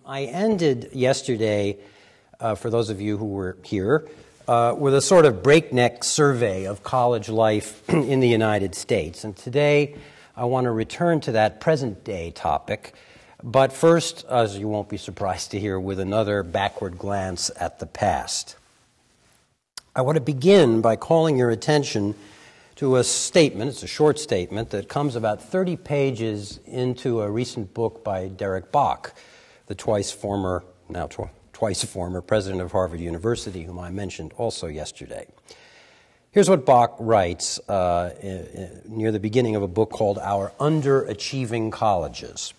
I ended yesterday, for those of you who were here, with a sort of breakneck survey of college life in the United States. And today I want to return to that present-day topic, but first, as you won't be surprised to hear, with another backward glance at the past. I want to begin by calling your attention to a statement, it's a short statement, that comes about 30 pages into a recent book by Derek Bach, the twice former president of Harvard University, whom I mentioned also yesterday. Here's what Bach writes near the beginning of a book called Our Underachieving Colleges.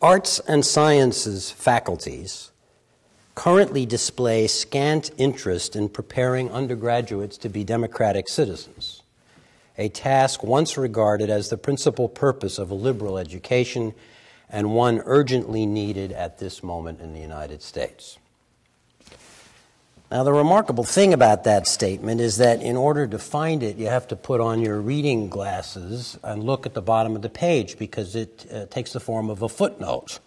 Arts and sciences faculties currently display scant interest in preparing undergraduates to be democratic citizens, a task once regarded as the principal purpose of a liberal education and one urgently needed at this moment in the United States. Now, the remarkable thing about that statement is that in order to find it, you have to put on your reading glasses and look at the bottom of the page because it takes the form of a footnote.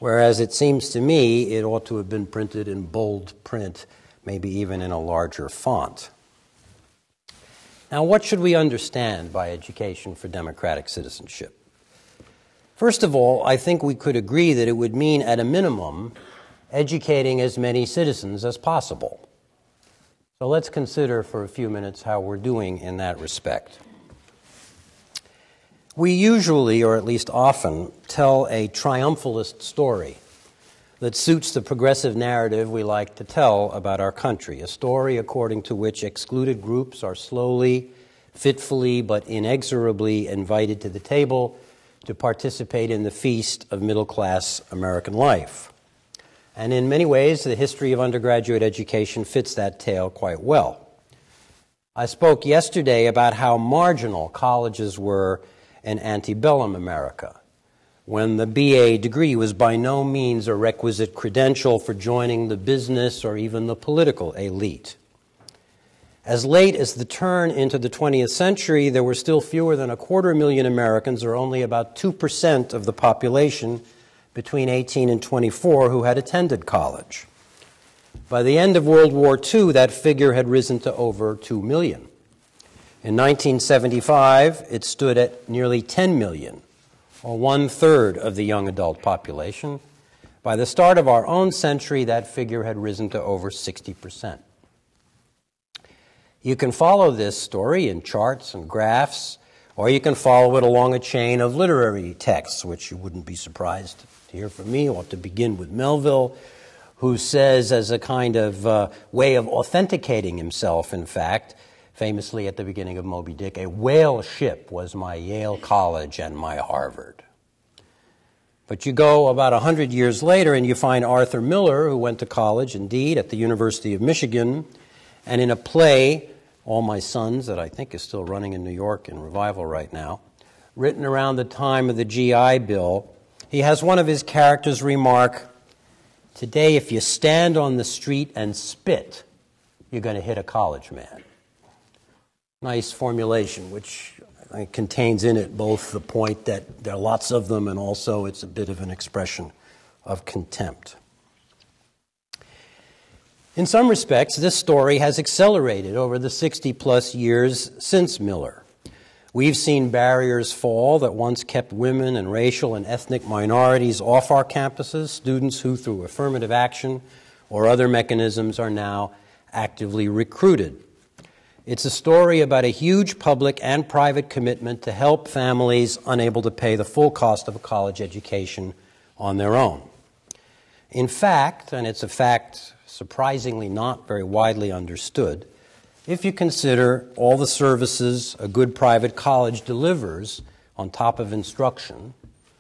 Whereas it seems to me it ought to have been printed in bold print, maybe even in a larger font. Now, what should we understand by education for democratic citizenship? First of all, I think we could agree that it would mean, at a minimum, educating as many citizens as possible. So let's consider for a few minutes how we're doing in that respect. We usually, or at least often, tell a triumphalist story that suits the progressive narrative we like to tell about our country, a story according to which excluded groups are slowly, fitfully, but inexorably invited to the table to participate in the feast of middle-class American life. And in many ways, the history of undergraduate education fits that tale quite well. I spoke yesterday about how marginal colleges were in antebellum America, when the BA degree was by no means a requisite credential for joining the business or even the political elite. As late as the turn into the 20th century, there were still fewer than 250,000 Americans, or only about 2% of the population between 18 and 24 who had attended college. By the end of World War II, that figure had risen to over 2 million. In 1975, it stood at nearly 10 million, or 1/3 of the young adult population. By the start of our own century, that figure had risen to over 60%. You can follow this story in charts and graphs, or you can follow it along a chain of literary texts, which you wouldn't be surprised to hear from me. I want to begin with Melville, who says, as a kind of way of authenticating himself, in fact, famously at the beginning of Moby Dick, a whale ship was my Yale College and my Harvard. But you go about 100 years later and you find Arthur Miller, who went to college, indeed, at the University of Michigan, and in a play, All My Sons, that I think is still running in New York in revival right now, written around the time of the GI Bill, he has one of his characters remark, "Today, if you stand on the street and spit, you're going to hit a college man." Nice formulation, which contains in it both the point that there are lots of them and also it's a bit of an expression of contempt. In some respects, this story has accelerated over the 60-plus years since Miller. We've seen barriers fall that once kept women and racial and ethnic minorities off our campuses, students who, through affirmative action or other mechanisms, are now actively recruited. It's a story about a huge public and private commitment to help families unable to pay the full cost of a college education on their own. In fact, and it's a fact surprisingly not very widely understood, if you consider all the services a good private college delivers on top of instruction,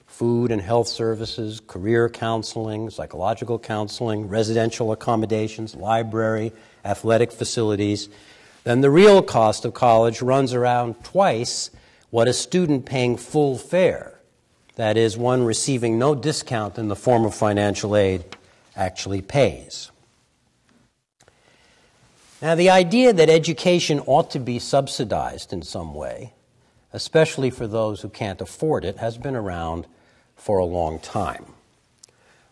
food and health services, career counseling, psychological counseling, residential accommodations, library, athletic facilities, then the real cost of college runs around twice what a student paying full fare, that is, one receiving no discount in the form of financial aid, actually pays. Now, the idea that education ought to be subsidized in some way, especially for those who can't afford it, has been around for a long time.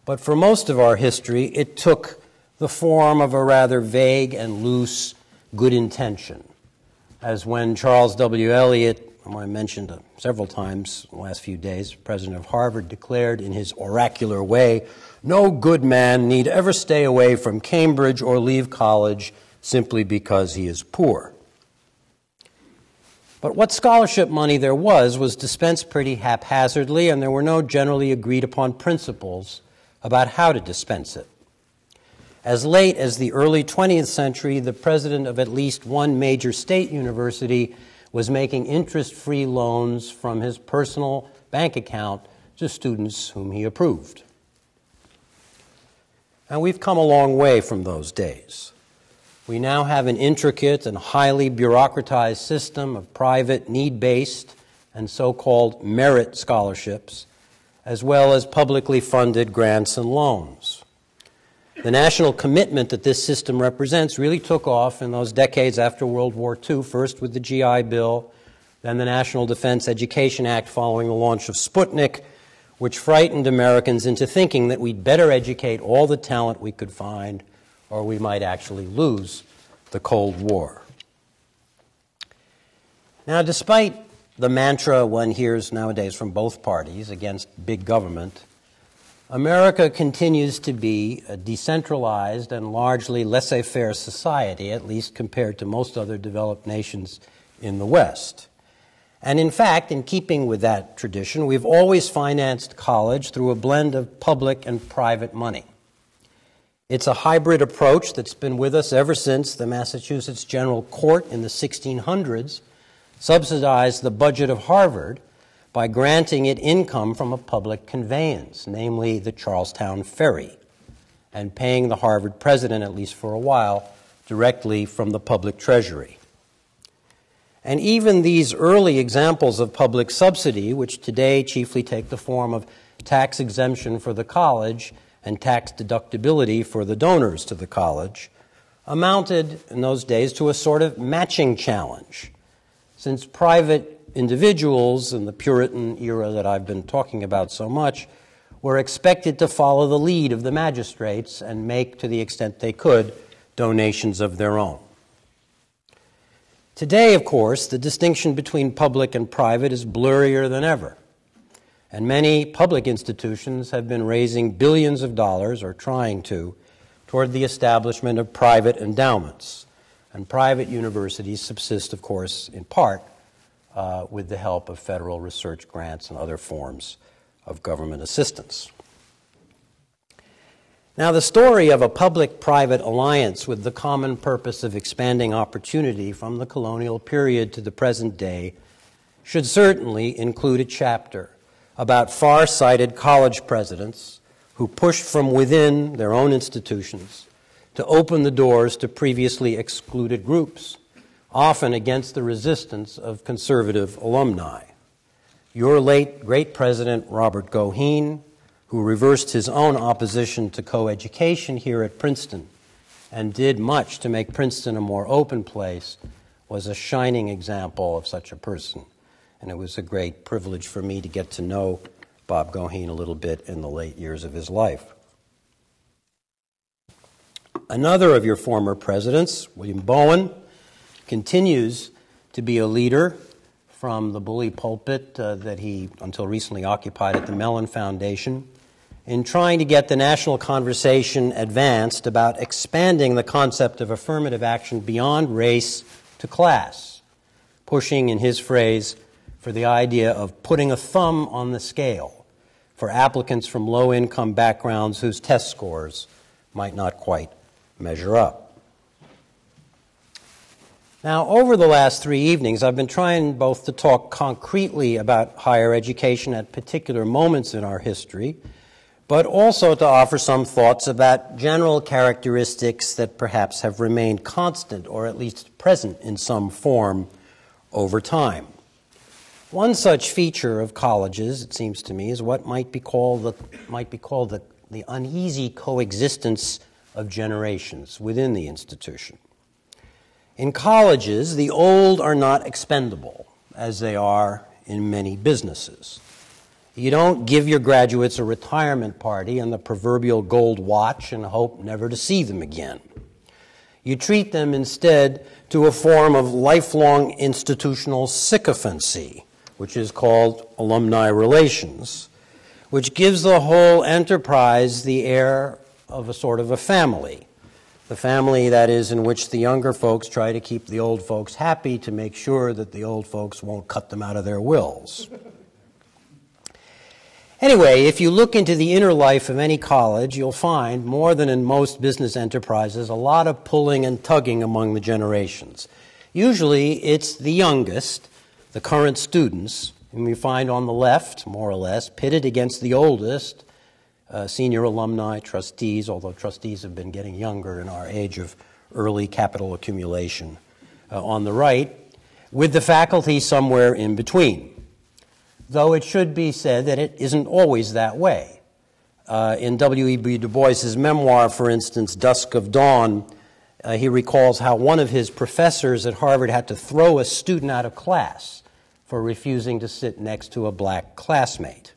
but for most of our history, it took the form of a rather vague and loose good intention, as when Charles W. Eliot, whom I mentioned several times in the last few days, president of Harvard, declared in his oracular way, "No good man need ever stay away from Cambridge or leave college simply because he is poor." But what scholarship money there was dispensed pretty haphazardly, and there were no generally agreed upon principles about how to dispense it. As late as the early 20th century, the president of at least one major state university was making interest-free loans from his personal bank account to students whom he approved. And we've come a long way from those days. We now have an intricate and highly bureaucratized system of private, need-based, and so-called merit scholarships, as well as publicly funded grants and loans. The national commitment that this system represents really took off in those decades after World War II, first with the GI Bill, then the National Defense Education Act following the launch of Sputnik, which frightened Americans into thinking that we'd better educate all the talent we could find, or we might actually lose the Cold War. Now, despite the mantra one hears nowadays from both parties against big government, America continues to be a decentralized and largely laissez-faire society, at least compared to most other developed nations in the West. And in fact, in keeping with that tradition, we've always financed college through a blend of public and private money. It's a hybrid approach that's been with us ever since the Massachusetts General Court in the 1600s subsidized the budget of Harvard by granting it income from a public conveyance, namely the Charlestown Ferry, and paying the Harvard president, at least for a while, directly from the public treasury. And even these early examples of public subsidy, which today chiefly take the form of tax exemption for the college and tax deductibility for the donors to the college, amounted in those days to a sort of matching challenge, since private individuals in the Puritan era that I've been talking about so much were expected to follow the lead of the magistrates and make, to the extent they could, donations of their own. Today, of course, the distinction between public and private is blurrier than ever, and many public institutions have been raising billions of dollars, or trying to, toward the establishment of private endowments. And private universities subsist, of course, in part with the help of federal research grants and other forms of government assistance. Now, the story of a public-private alliance with the common purpose of expanding opportunity from the colonial period to the present day should certainly include a chapter about far-sighted college presidents who pushed from within their own institutions to open the doors to previously excluded groups, often against the resistance of conservative alumni. Your late great president, Robert Goheen, who reversed his own opposition to coeducation here at Princeton and did much to make Princeton a more open place, was a shining example of such a person. And it was a great privilege for me to get to know Bob Goheen a little bit in the late years of his life. Another of your former presidents, William Bowen, continues to be a leader from the bully pulpit that he until recently occupied at the Mellon Foundation in trying to get the national conversation advanced about expanding the concept of affirmative action beyond race to class, pushing, in his phrase, for the idea of putting a thumb on the scale for applicants from low-income backgrounds whose test scores might not quite measure up. Now, over the last 3 evenings, I've been trying both to talk concretely about higher education at particular moments in our history, but also to offer some thoughts about general characteristics that perhaps have remained constant or at least present in some form over time. One such feature of colleges, it seems to me, is what might be called the uneasy coexistence of generations within the institution. In colleges, the old are not expendable, as they are in many businesses. You don't give your graduates a retirement party and the proverbial gold watch and hope never to see them again. You treat them instead to a form of lifelong institutional sycophancy, which is called alumni relations, which gives the whole enterprise the air of a sort of a family. The family, that is, in which the younger folks try to keep the old folks happy to make sure that the old folks won't cut them out of their wills. Anyway, if you look into the inner life of any college, you'll find, more than in most business enterprises, a lot of pulling and tugging among the generations. Usually, it's the youngest, the current students, whom you find on the left, more or less, pitted against the oldest, senior alumni, trustees, although trustees have been getting younger in our age of early capital accumulation, on the right, with the faculty somewhere in between. Though it should be said that it isn't always that way. In W.E.B. Du Bois's memoir, for instance, Dusk of Dawn, he recalls how one of his professors at Harvard had to throw a student out of class for refusing to sit next to a black classmate.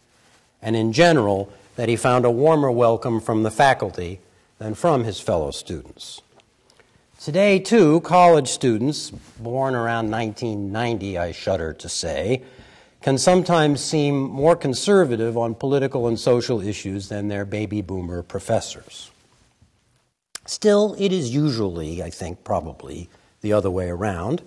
And in general, that he found a warmer welcome from the faculty than from his fellow students. Today, too, college students, born around 1990, I shudder to say, can sometimes seem more conservative on political and social issues than their baby boomer professors. Still, it is usually, I think, probably the other way around,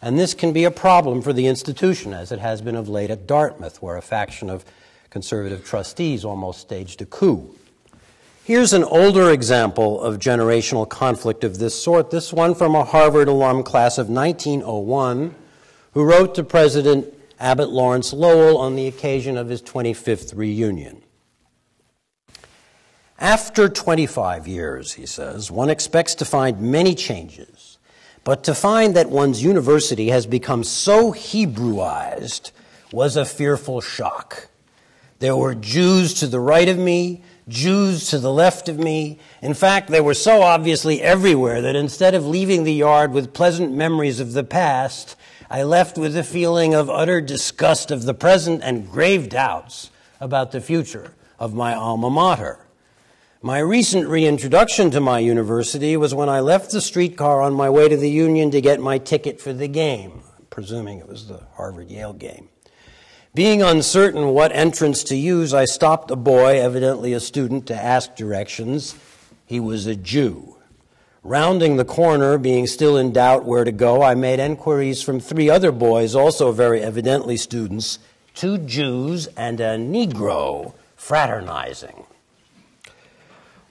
and this can be a problem for the institution, as it has been of late at Dartmouth, where a faction of conservative trustees almost staged a coup. Here's an older example of generational conflict of this sort, this one from a Harvard alum class of 1901, who wrote to President Abbott Lawrence Lowell on the occasion of his 25th reunion. After 25 years, he says, one expects to find many changes, but to find that one's university has become so Hebrewised was a fearful shock. There were Jews to the right of me, Jews to the left of me. In fact, they were so obviously everywhere that instead of leaving the yard with pleasant memories of the past, I left with a feeling of utter disgust of the present and grave doubts about the future of my alma mater. My recent reintroduction to my university was when I left the streetcar on my way to the Union to get my ticket for the game, presuming it was the Harvard-Yale game. Being uncertain what entrance to use, I stopped a boy, evidently a student, to ask directions. He was a Jew. Rounding the corner, being still in doubt where to go, I made enquiries from 3 other boys, also very evidently students, 2 Jews and a Negro fraternizing.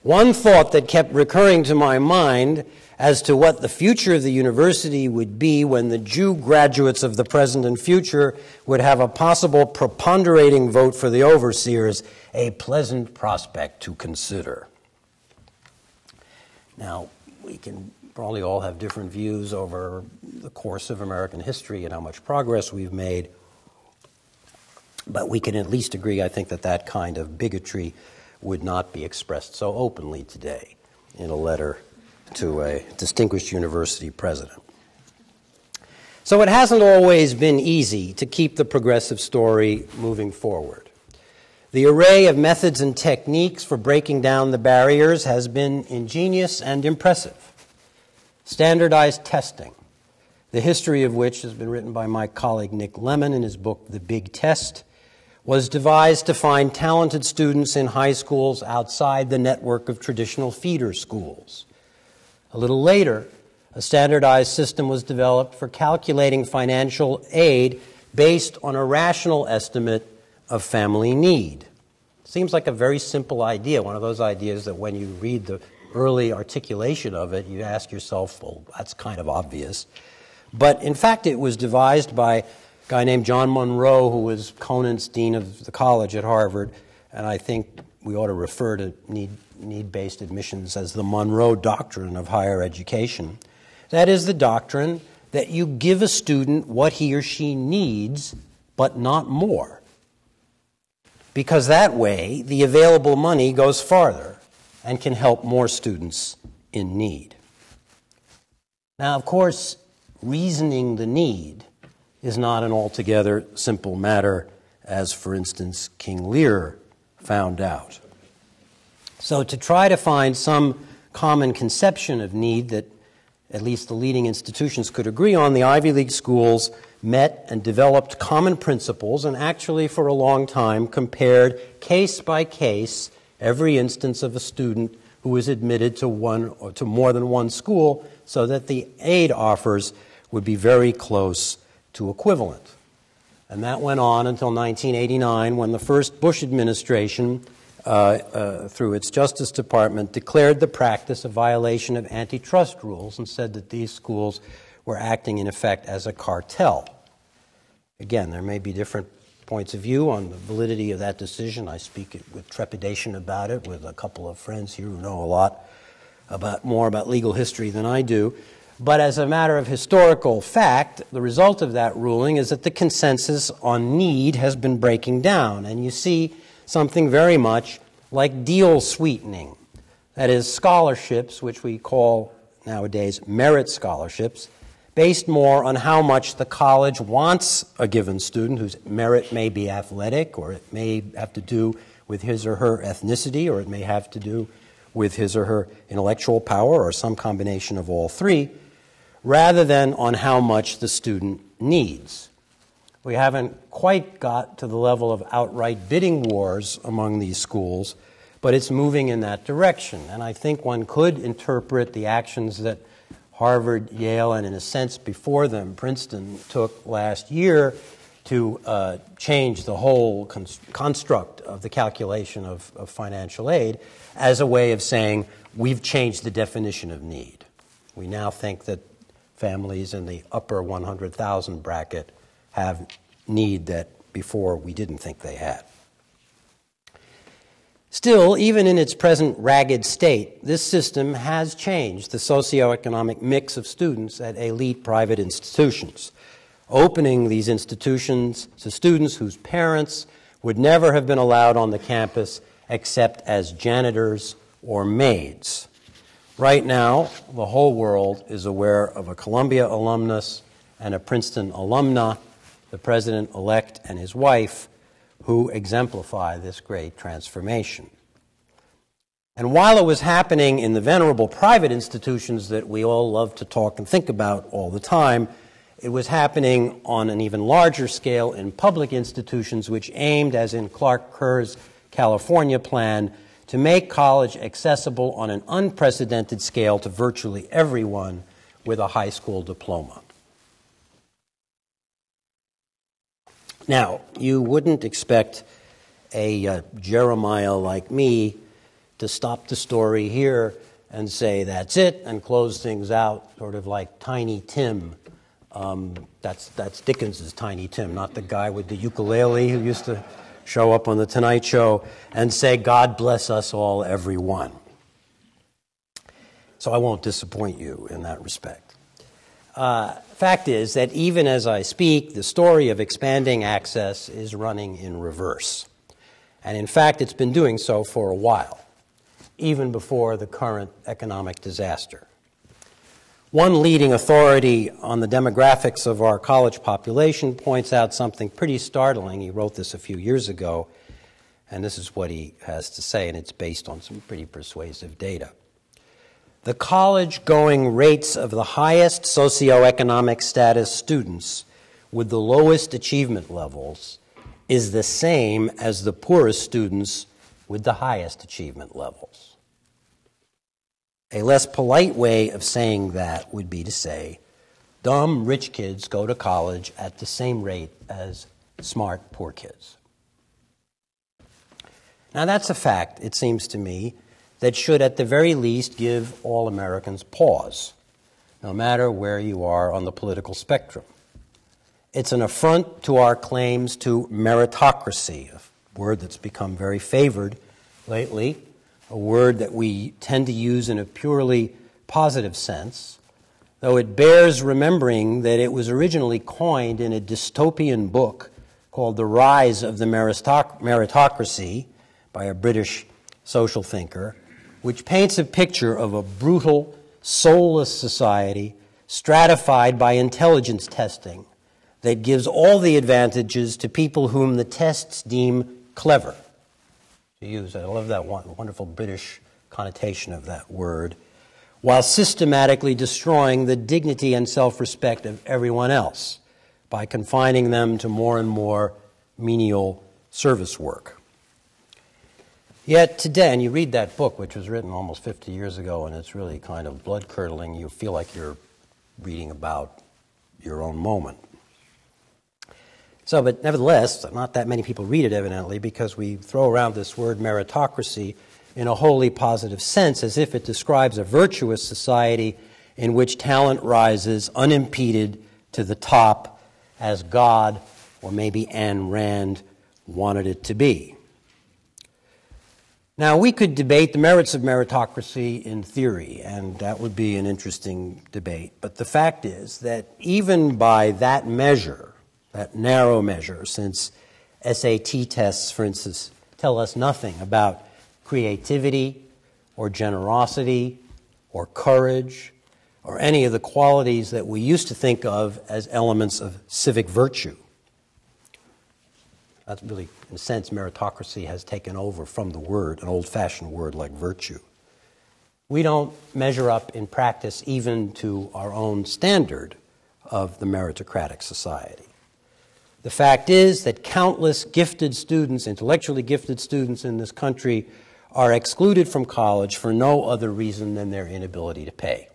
One thought that kept recurring to my mind as to what the future of the university would be when the Jew graduates of the present and future would have a possible preponderating vote for the overseers, a pleasant prospect to consider. Now, we can probably all have different views over the course of American history and how much progress we've made, but we can at least agree, I think, that that kind of bigotry would not be expressed so openly today in a letter to a distinguished university president. So it hasn't always been easy to keep the progressive story moving forward. The array of methods and techniques for breaking down the barriers has been ingenious and impressive. Standardized testing, the history of which has been written by my colleague Nick Lemon in his book, The Big Test, was devised to find talented students in high schools outside the network of traditional feeder schools. A little later, a standardized system was developed for calculating financial aid based on a rational estimate of family need. Seems like a very simple idea, one of those ideas that when you read the early articulation of it, you ask yourself, well, that's kind of obvious. But in fact, it was devised by a guy named John Monroe, who was Conant's dean of the college at Harvard, and I think we ought to refer to need-based admissions as the Monroe Doctrine of higher education. That is the doctrine that you give a student what he or she needs, but not more. Because that way, the available money goes farther and can help more students in need. Now, of course, reasoning the need is not an altogether simple matter as, for instance, King Lear found out. So to try to find some common conception of need that at least the leading institutions could agree on, the Ivy League schools met and developed common principles and actually for a long time compared case by case every instance of a student who was admitted to one or to more than one school so that the aid offers would be very close to equivalent. And that went on until 1989 when the first Bush administration, through its Justice Department, declared the practice a violation of antitrust rules and said that these schools were acting in effect as a cartel. Again, there may be different points of view on the validity of that decision. I speak with trepidation about it with a couple of friends here who know a lot more about legal history than I do. But as a matter of historical fact, the result of that ruling is that the consensus on need has been breaking down. And you see something very much like deal sweetening. That is, scholarships, which we call nowadays merit scholarships, based more on how much the college wants a given student, whose merit may be athletic, or it may have to do with his or her ethnicity, or it may have to do with his or her intellectual power, or some combination of all three, rather than on how much the student needs. We haven't quite got to the level of outright bidding wars among these schools, but it's moving in that direction. And I think one could interpret the actions that Harvard, Yale, and in a sense before them, Princeton took last year to change the whole construct of the calculation of financial aid as a way of saying we've changed the definition of need. We now think that families in the upper 100,000 bracket have need that before we didn't think they had. Still, even in its present ragged state, this system has changed the socioeconomic mix of students at elite private institutions, opening these institutions to students whose parents would never have been allowed on the campus except as janitors or maids. Right now, the whole world is aware of a Columbia alumnus and a Princeton alumna, the president-elect and his wife, who exemplify this great transformation. And while it was happening in the venerable private institutions that we all love to talk and think about all the time, it was happening on an even larger scale in public institutions which aimed, as in Clark Kerr's California plan, to make college accessible on an unprecedented scale to virtually everyone with a high school diploma. Now, you wouldn't expect a Jeremiah like me to stop the story here and say, that's it, and close things out, sort of like Tiny Tim. That's Dickens's Tiny Tim, not the guy with the ukulele who used to show up on The Tonight Show and say, God bless us all, everyone. So I won't disappoint you in that respect. Fact is that even as I speak, the story of expanding access is running in reverse. And in fact, it's been doing so for a while, even before the current economic disaster. One leading authority on the demographics of our college population points out something pretty startling. He wrote this a few years ago, and this is what he has to say, and it's based on some pretty persuasive data. The college-going rates of the highest socioeconomic status students with the lowest achievement levels is the same as the poorest students with the highest achievement levels. A less polite way of saying that would be to say, dumb rich kids go to college at the same rate as smart poor kids. Now that's a fact, it seems to me, that should at the very least give all Americans pause, no matter where you are on the political spectrum. It's an affront to our claims to meritocracy, a word that's become very favored lately, a word that we tend to use in a purely positive sense, though it bears remembering that it was originally coined in a dystopian book called The Rise of the Meritocracy by a British social thinker, which paints a picture of a brutal, soulless society stratified by intelligence testing that gives all the advantages to people whom the tests deem clever. To use, I love that wonderful British connotation of that word, while systematically destroying the dignity and self-respect of everyone else by confining them to more and more menial service work. Yet today, and you read that book, which was written almost 50 years ago, and it's really kind of blood-curdling. You feel like you're reading about your own moment. So, but nevertheless, not that many people read it, evidently, because we throw around this word meritocracy in a wholly positive sense, as if it describes a virtuous society in which talent rises unimpeded to the top as God, or maybe Ayn Rand, wanted it to be. Now, we could debate the merits of meritocracy in theory, and that would be an interesting debate. But the fact is that even by that measure, that narrow measure, since SAT tests, for instance, tell us nothing about creativity or generosity or courage or any of the qualities that we used to think of as elements of civic virtue. That's really, in a sense, meritocracy has taken over from the word, an old-fashioned word like virtue. We don't measure up in practice even to our own standard of the meritocratic society. The fact is that countless gifted students, intellectually gifted students in this country, are excluded from college for no other reason than their inability to pay.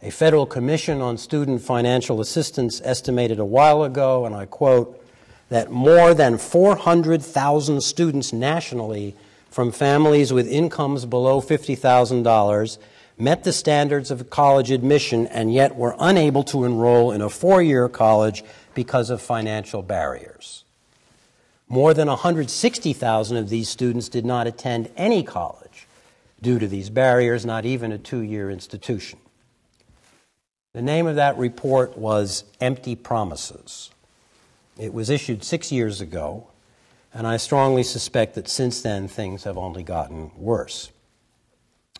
A federal commission on student financial assistance estimated a while ago, and I quote, that more than 400,000 students nationally from families with incomes below $50,000 met the standards of college admission and yet were unable to enroll in a four-year college because of financial barriers. More than 160,000 of these students did not attend any college due to these barriers, not even a two-year institution. The name of that report was Empty Promises. It was issued 6 years ago, and I strongly suspect that since then things have only gotten worse.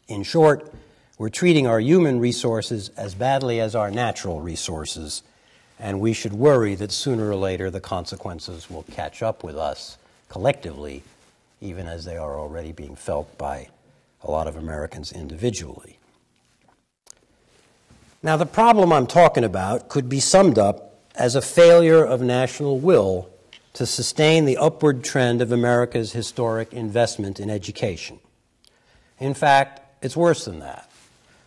In short, we're treating our human resources as badly as our natural resources, and we should worry that sooner or later the consequences will catch up with us collectively, even as they are already being felt by a lot of Americans individually. Now, the problem I'm talking about could be summed up as a failure of national will to sustain the upward trend of America's historic investment in education. In fact, it's worse than that.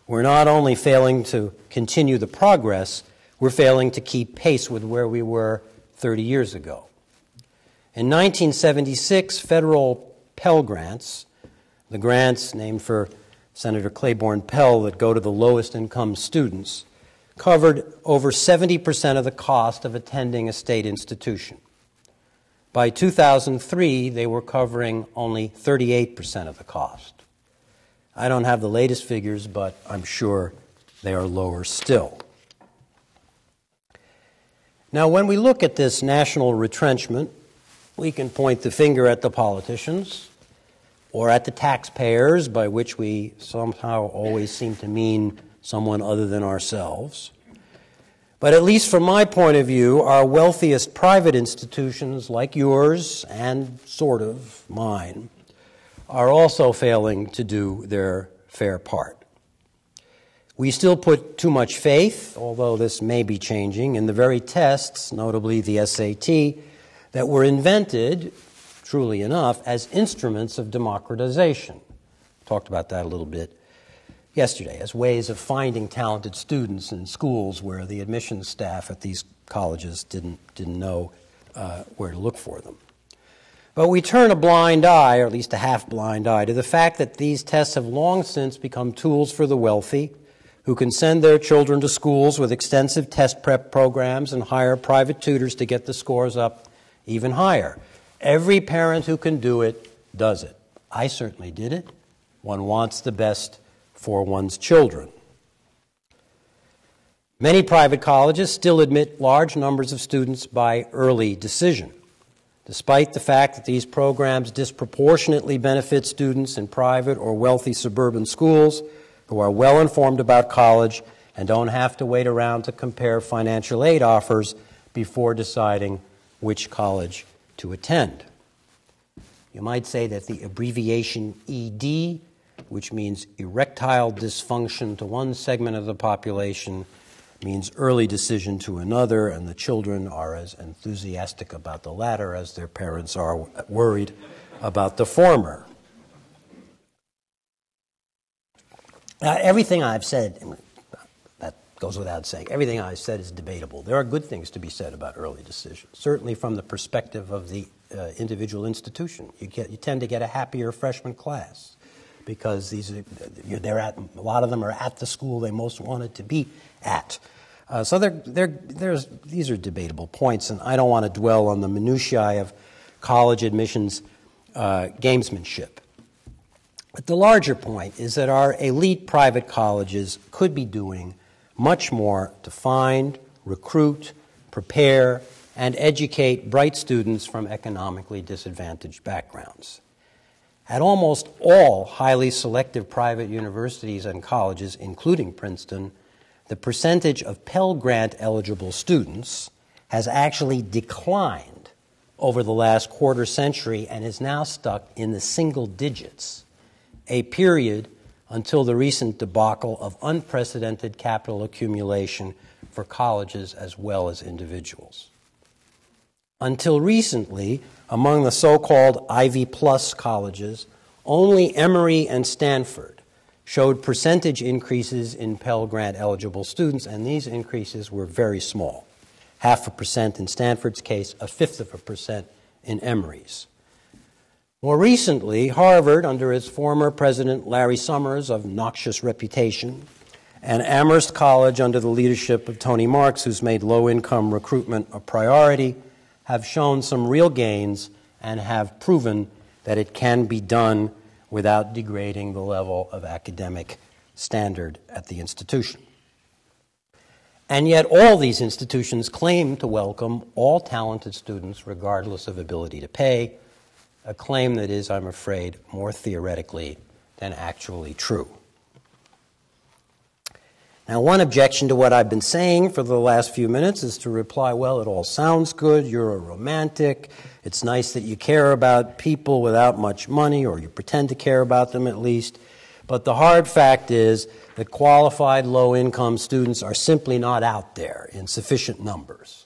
We're not only failing to continue the progress, we're failing to keep pace with where we were 30 years ago. In 1976, federal Pell Grants, the grants named for Senator Claiborne Pell that go to the lowest income students, covered over 70% of the cost of attending a state institution. By 2003, they were covering only 38% of the cost. I don't have the latest figures, but I'm sure they are lower still. Now, when we look at this national retrenchment, we can point the finger at the politicians or at the taxpayers, by which we somehow always seem to mean someone other than ourselves. But at least from my point of view, our wealthiest private institutions, like yours and sort of mine, are also failing to do their fair part. We still put too much faith, although this may be changing, in the very tests, notably the SAT, that were invented, truly enough, as instruments of democratization. Talked about that a little bit yesterday, as ways of finding talented students in schools where the admissions staff at these colleges didn't know where to look for them. But we turn a blind eye, or at least a half-blind eye, to the fact that these tests have long since become tools for the wealthy, who can send their children to schools with extensive test prep programs and hire private tutors to get the scores up even higher. Every parent who can do it does it. I certainly did it. One wants the best for one's children. Many private colleges still admit large numbers of students by early decision, despite the fact that these programs disproportionately benefit students in private or wealthy suburban schools who are well informed about college and don't have to wait around to compare financial aid offers before deciding which college to attend. You might say that the abbreviation ED, which means erectile dysfunction to one segment of the population, means early decision to another, and the children are as enthusiastic about the latter as their parents are worried about the former. Now, everything I've said, that goes without saying, everything I've said is debatable. There are good things to be said about early decisions, certainly from the perspective of the individual institution. You tend to get a happier freshman class because a lot of them are at the school they most wanted to be at. So these are debatable points, and I don't want to dwell on the minutiae of college admissions gamesmanship. But the larger point is that our elite private colleges could be doing much more to find, recruit, prepare, and educate bright students from economically disadvantaged backgrounds. At almost all highly selective private universities and colleges, including Princeton, the percentage of Pell Grant eligible students has actually declined over the last quarter century and is now stuck in the single digits, a period until the recent debacle of unprecedented capital accumulation for colleges as well as individuals. Until recently, among the so-called Ivy Plus colleges, only Emory and Stanford showed percentage increases in Pell Grant eligible students, and these increases were very small. 0.5% in Stanford's case, 0.5% in Emory's. More recently, Harvard, under its former president Larry Summers of noxious reputation, and Amherst College under the leadership of Tony Marks, who's made low-income recruitment a priority, have shown some real gains and have proven that it can be done without degrading the level of academic standard at the institution. And yet all these institutions claim to welcome all talented students regardless of ability to pay, a claim that is, I'm afraid, more theoretically than actually true. Now, one objection to what I've been saying for the last few minutes is to reply, well, it all sounds good, you're a romantic, it's nice that you care about people without much money, or you pretend to care about them at least, but the hard fact is that qualified low-income students are simply not out there in sufficient numbers.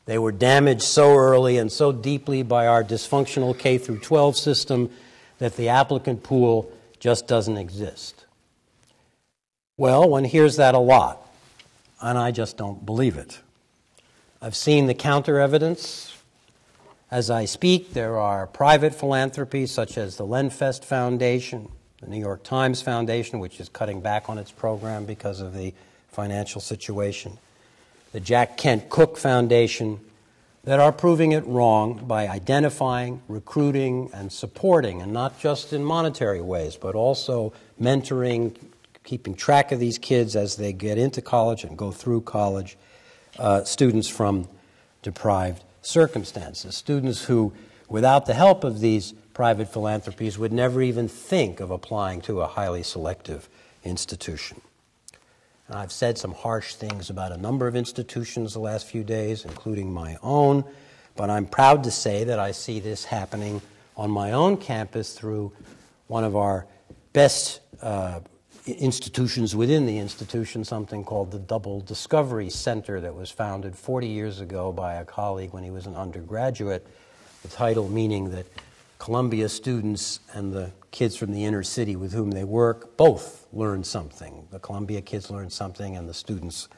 They were damaged so early and so deeply by our dysfunctional K-12 system that the applicant pool just doesn't exist. Well, one hears that a lot, and I just don't believe it. I've seen the counter-evidence. As I speak, there are private philanthropies such as the Lenfest Foundation, the New York Times Foundation, which is cutting back on its program because of the financial situation, the Jack Kent Cooke Foundation, that are proving it wrong by identifying, recruiting, and supporting, and not just in monetary ways, but also mentoring, keeping track of these kids as they get into college and go through college, students from deprived circumstances, students who, without the help of these private philanthropies, would never even think of applying to a highly selective institution. And I've said some harsh things about a number of institutions the last few days, including my own, but I'm proud to say that I see this happening on my own campus through one of our best institutions within the institution, something called the Double Discovery Center that was founded 40 years ago by a colleague when he was an undergraduate, the title meaning that Columbia students and the kids from the inner city with whom they work both learn something. The Columbia kids learn something and the students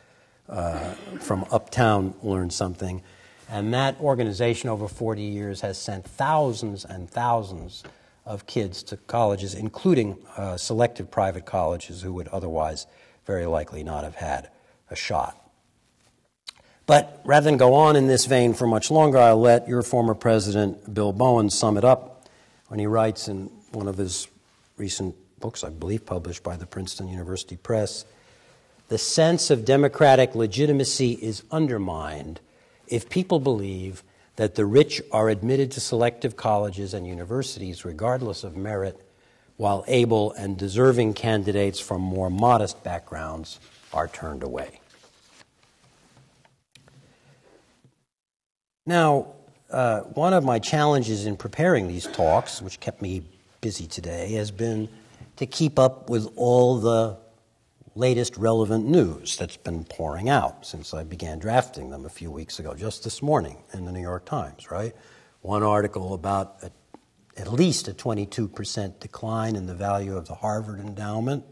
from uptown learn something. And that organization over 40 years has sent thousands and thousands of kids to colleges, including selective private colleges who would otherwise very likely not have had a shot. But rather than go on in this vein for much longer, I'll let your former president, Bill Bowen, sum it up when he writes in one of his recent books, I believe published by the Princeton University Press, the sense of democratic legitimacy is undermined if people believe that the rich are admitted to selective colleges and universities regardless of merit, while able and deserving candidates from more modest backgrounds are turned away. Now, one of my challenges in preparing these talks, which kept me busy today, has been to keep up with all the latest relevant news that's been pouring out since I began drafting them a few weeks ago, just this morning in the New York Times, right? One article about at least a 22% decline in the value of the Harvard endowment.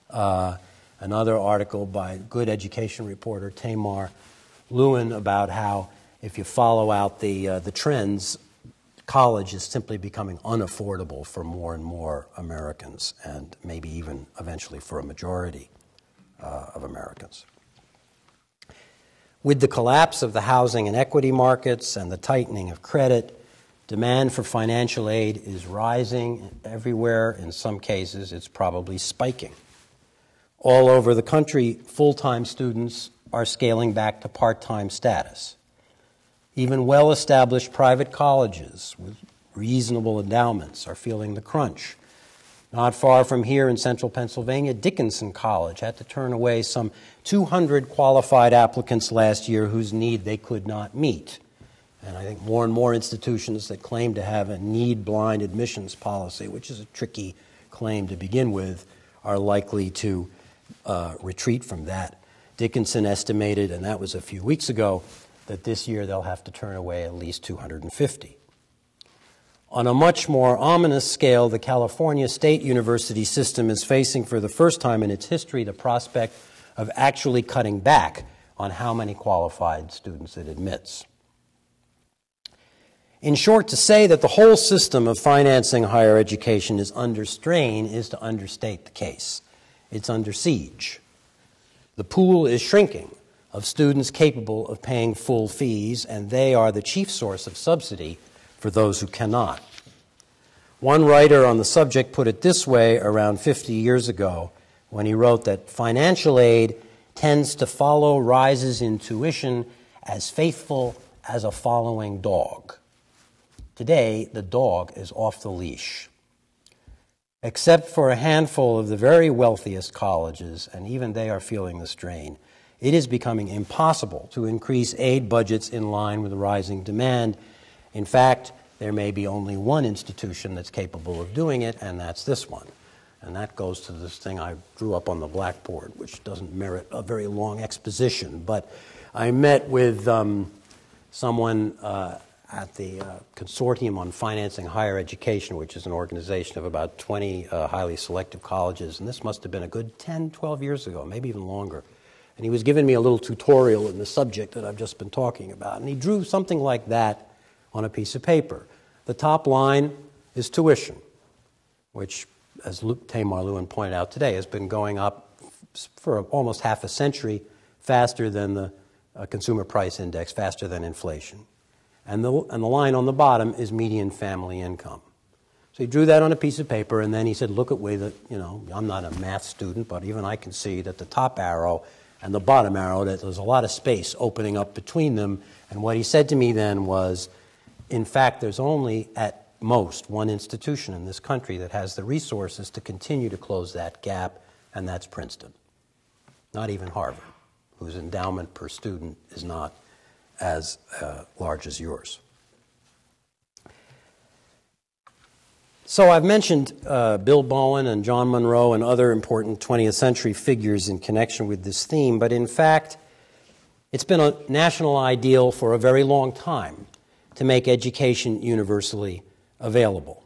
Another article by good education reporter Tamar Lewin about how if you follow out the trends, college is simply becoming unaffordable for more and more Americans, and maybe even eventually for a majority of Americans. With the collapse of the housing and equity markets and the tightening of credit, demand for financial aid is rising everywhere. In some cases, it's probably spiking. All over the country, full-time students are scaling back to part-time status. Even well-established private colleges with reasonable endowments are feeling the crunch. Not far from here in central Pennsylvania, Dickinson College had to turn away some 200 qualified applicants last year whose need they could not meet. And I think more and more institutions that claim to have a need-blind admissions policy, which is a tricky claim to begin with, are likely to retreat from that. Dickinson estimated, and that was a few weeks ago, that this year they'll have to turn away at least 250. On a much more ominous scale, the California State University system is facing for the first time in its history the prospect of actually cutting back on how many qualified students it admits. In short, to say that the whole system of financing higher education is under strain is to understate the case. It's under siege. The pool is shrinking of students capable of paying full fees, and they are the chief source of subsidy for those who cannot. One writer on the subject put it this way around 50 years ago when he wrote that financial aid tends to follow rises in tuition as faithful as a following dog. Today, the dog is off the leash. Except for a handful of the very wealthiest colleges, and even they are feeling the strain, it is becoming impossible to increase aid budgets in line with rising demand. In fact, there may be only one institution that's capable of doing it, and that's this one. And that goes to this thing I drew up on the blackboard, which doesn't merit a very long exposition. But I met with someone at the Consortium on Financing Higher Education, which is an organization of about 20 highly selective colleges, and this must have been a good 10, 12 years ago, maybe even longer. And he was giving me a little tutorial in the subject that I've just been talking about. And he drew something like that on a piece of paper. The top line is tuition, which, as Tamar Lewin pointed out today, has been going up for almost half a century, faster than the consumer price index, faster than inflation. And the line on the bottom is median family income. So he drew that on a piece of paper, and then he said, look at way that, I'm not a math student, but even I can see that the top arrow and the bottom arrow, that there's a lot of space opening up between them. And what he said to me then was, in fact, there's only at most one institution in this country that has the resources to continue to close that gap, and that's Princeton. Not even Harvard, whose endowment per student is not as large as yours. So I've mentioned Bill Bowen and John Monroe and other important 20th century figures in connection with this theme, but in fact, it's been a national ideal for a very long time to make education universally available.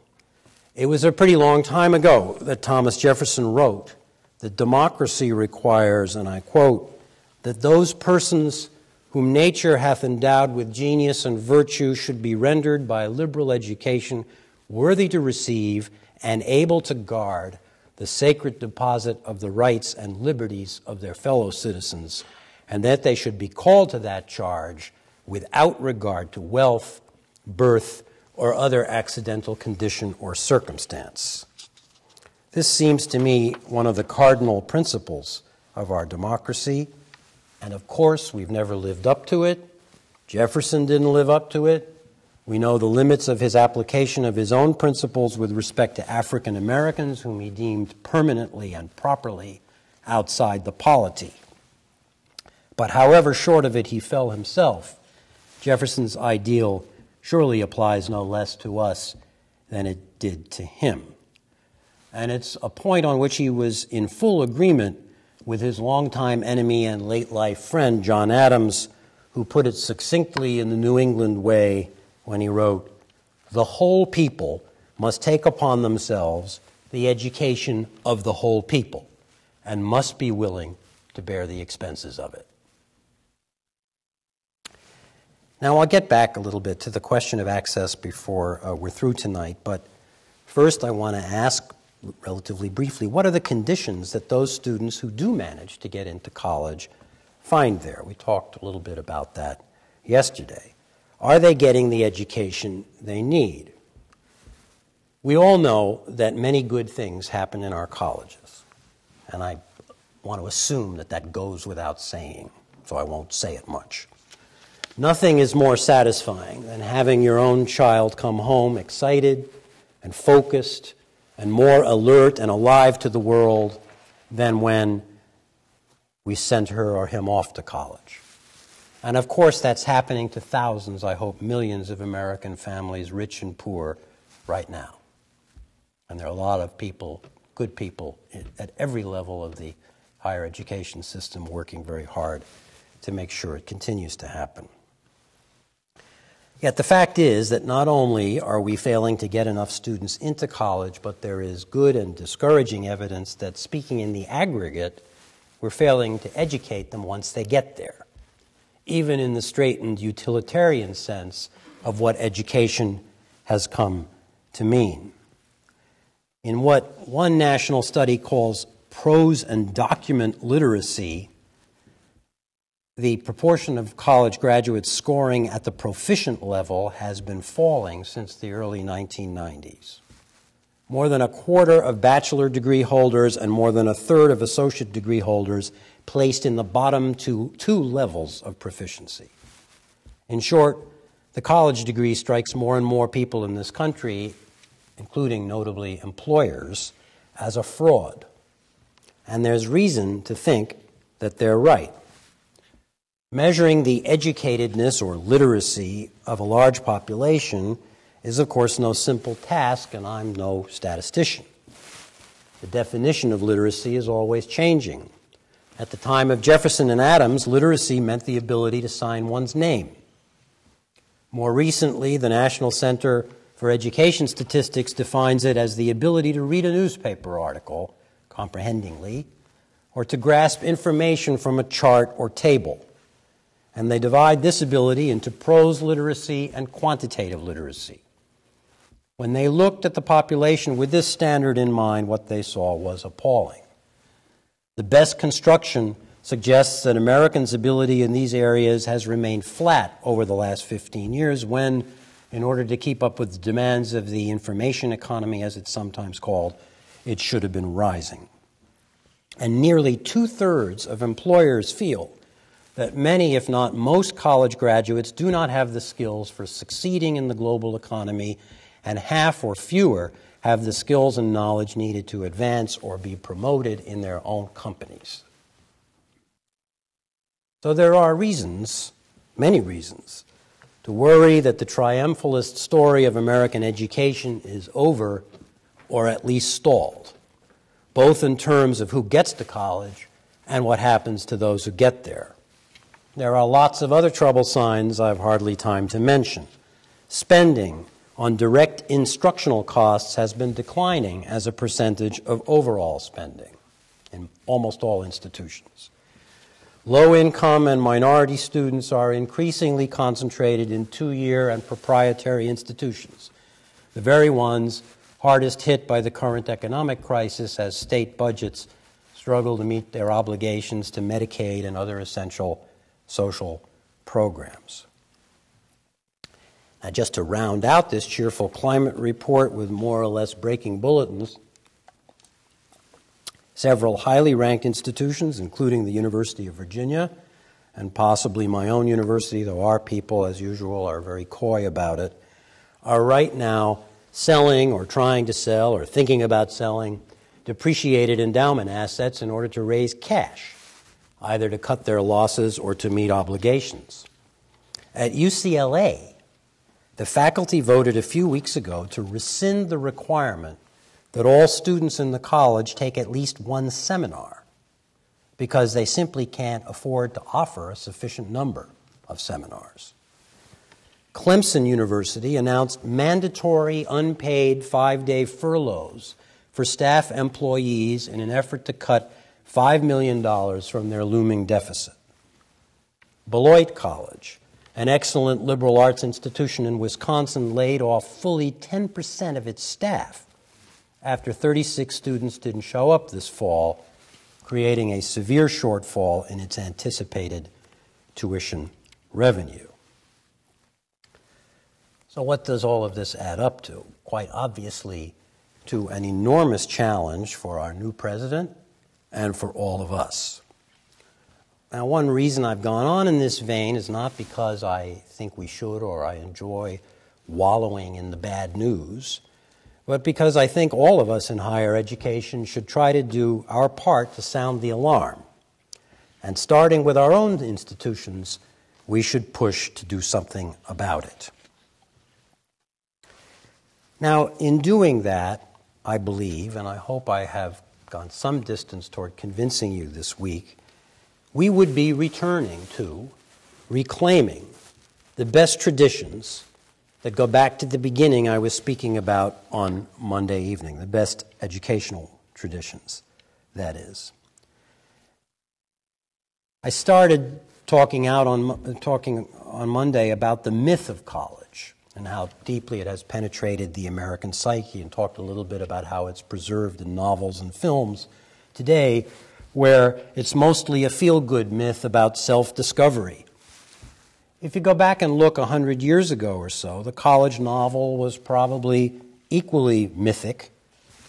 It was a pretty long time ago that Thomas Jefferson wrote that democracy requires, and I quote, that those persons whom nature hath endowed with genius and virtue should be rendered by liberal education worthy to receive and able to guard the sacred deposit of the rights and liberties of their fellow citizens, and that they should be called to that charge without regard to wealth, birth, or other accidental condition or circumstance. This seems to me one of the cardinal principles of our democracy, and of course we've never lived up to it. Jefferson didn't live up to it. We know the limits of his application of his own principles with respect to African Americans, whom he deemed permanently and properly outside the polity. But however short of it he fell himself, Jefferson's ideal surely applies no less to us than it did to him. And it's a point on which he was in full agreement with his longtime enemy and late-life friend, John Adams, who put it succinctly in the New England way when he wrote, "The whole people must take upon themselves the education of the whole people and must be willing to bear the expenses of it." Now, I'll get back a little bit to the question of access before we're through tonight, but first I want to ask relatively briefly, what are the conditions that those students who do manage to get into college find there? We talked a little bit about that yesterday. Are they getting the education they need? We all know that many good things happen in our colleges, and I want to assume that that goes without saying, so I won't say it much. Nothing is more satisfying than having your own child come home excited and focused and more alert and alive to the world than when we sent her or him off to college. And of course, that's happening to thousands, I hope millions of American families, rich and poor, right now. And there are a lot of people, good people, at every level of the higher education system working very hard to make sure it continues to happen. Yet the fact is that not only are we failing to get enough students into college, but there is good and discouraging evidence that, speaking in the aggregate, we're failing to educate them once they get there, even in the straitened utilitarian sense of what education has come to mean. In what one national study calls prose and document literacy, the proportion of college graduates scoring at the proficient level has been falling since the early 1990s. More than a quarter of bachelor degree holders and more than a third of associate degree holders placed in the bottom two levels of proficiency. In short, the college degree strikes more and more people in this country, including notably employers, as a fraud. And there's reason to think that they're right. Measuring the educatedness or literacy of a large population is, of course, no simple task, and I'm no statistician. The definition of literacy is always changing. At the time of Jefferson and Adams, literacy meant the ability to sign one's name. More recently, the National Center for Education Statistics defines it as the ability to read a newspaper article comprehendingly or to grasp information from a chart or table. And they divide this ability into prose literacy and quantitative literacy. When they looked at the population with this standard in mind, what they saw was appalling. The best construction suggests that Americans' ability in these areas has remained flat over the last 15 years when, in order to keep up with the demands of the information economy, as it's sometimes called, it should have been rising. And nearly 2/3 of employers feel that many, if not most, college graduates do not have the skills for succeeding in the global economy, and half or fewer have the skills and knowledge needed to advance or be promoted in their own companies. So there are reasons, many reasons, to worry that the triumphalist story of American education is over or at least stalled, both in terms of who gets to college and what happens to those who get there. There are lots of other trouble signs I've hardly time to mention. Spending on direct instructional costs has been declining as a percentage of overall spending in almost all institutions. Low-income and minority students are increasingly concentrated in two-year and proprietary institutions, the very ones hardest hit by the current economic crisis as state budgets struggle to meet their obligations to Medicaid and other essential social programs. Now, just to round out this cheerful climate report with more or less breaking bulletins, several highly ranked institutions, including the University of Virginia and possibly my own university, though our people, as usual, are very coy about it, are right now selling or trying to sell or thinking about selling depreciated endowment assets in order to raise cash, either to cut their losses or to meet obligations. At UCLA, the faculty voted a few weeks ago to rescind the requirement that all students in the college take at least one seminar because they simply can't afford to offer a sufficient number of seminars. Clemson University announced mandatory unpaid 5-day furloughs for staff employees in an effort to cut $5 million from their looming deficit. Beloit College, an excellent liberal arts institution in Wisconsin, laid off fully 10% of its staff after 36 students didn't show up this fall, creating a severe shortfall in its anticipated tuition revenue. So what does all of this add up to? Quite obviously, to an enormous challenge for our new president and for all of us. Now, one reason I've gone on in this vein is not because I think we should or I enjoy wallowing in the bad news, but because I think all of us in higher education should try to do our part to sound the alarm. And starting with our own institutions, we should push to do something about it. Now, in doing that, I believe, and I hope I have gone some distance toward convincing you this week, we would be returning to, reclaiming the best traditions that go back to the beginning I was speaking about on Monday evening, the best educational traditions, that is. I started talking on Monday about the myth of college and how deeply it has penetrated the American psyche, and talked a little bit about how it's preserved in novels and films today, where it's mostly a feel-good myth about self-discovery. If you go back and look 100 years ago or so, the college novel was probably equally mythic,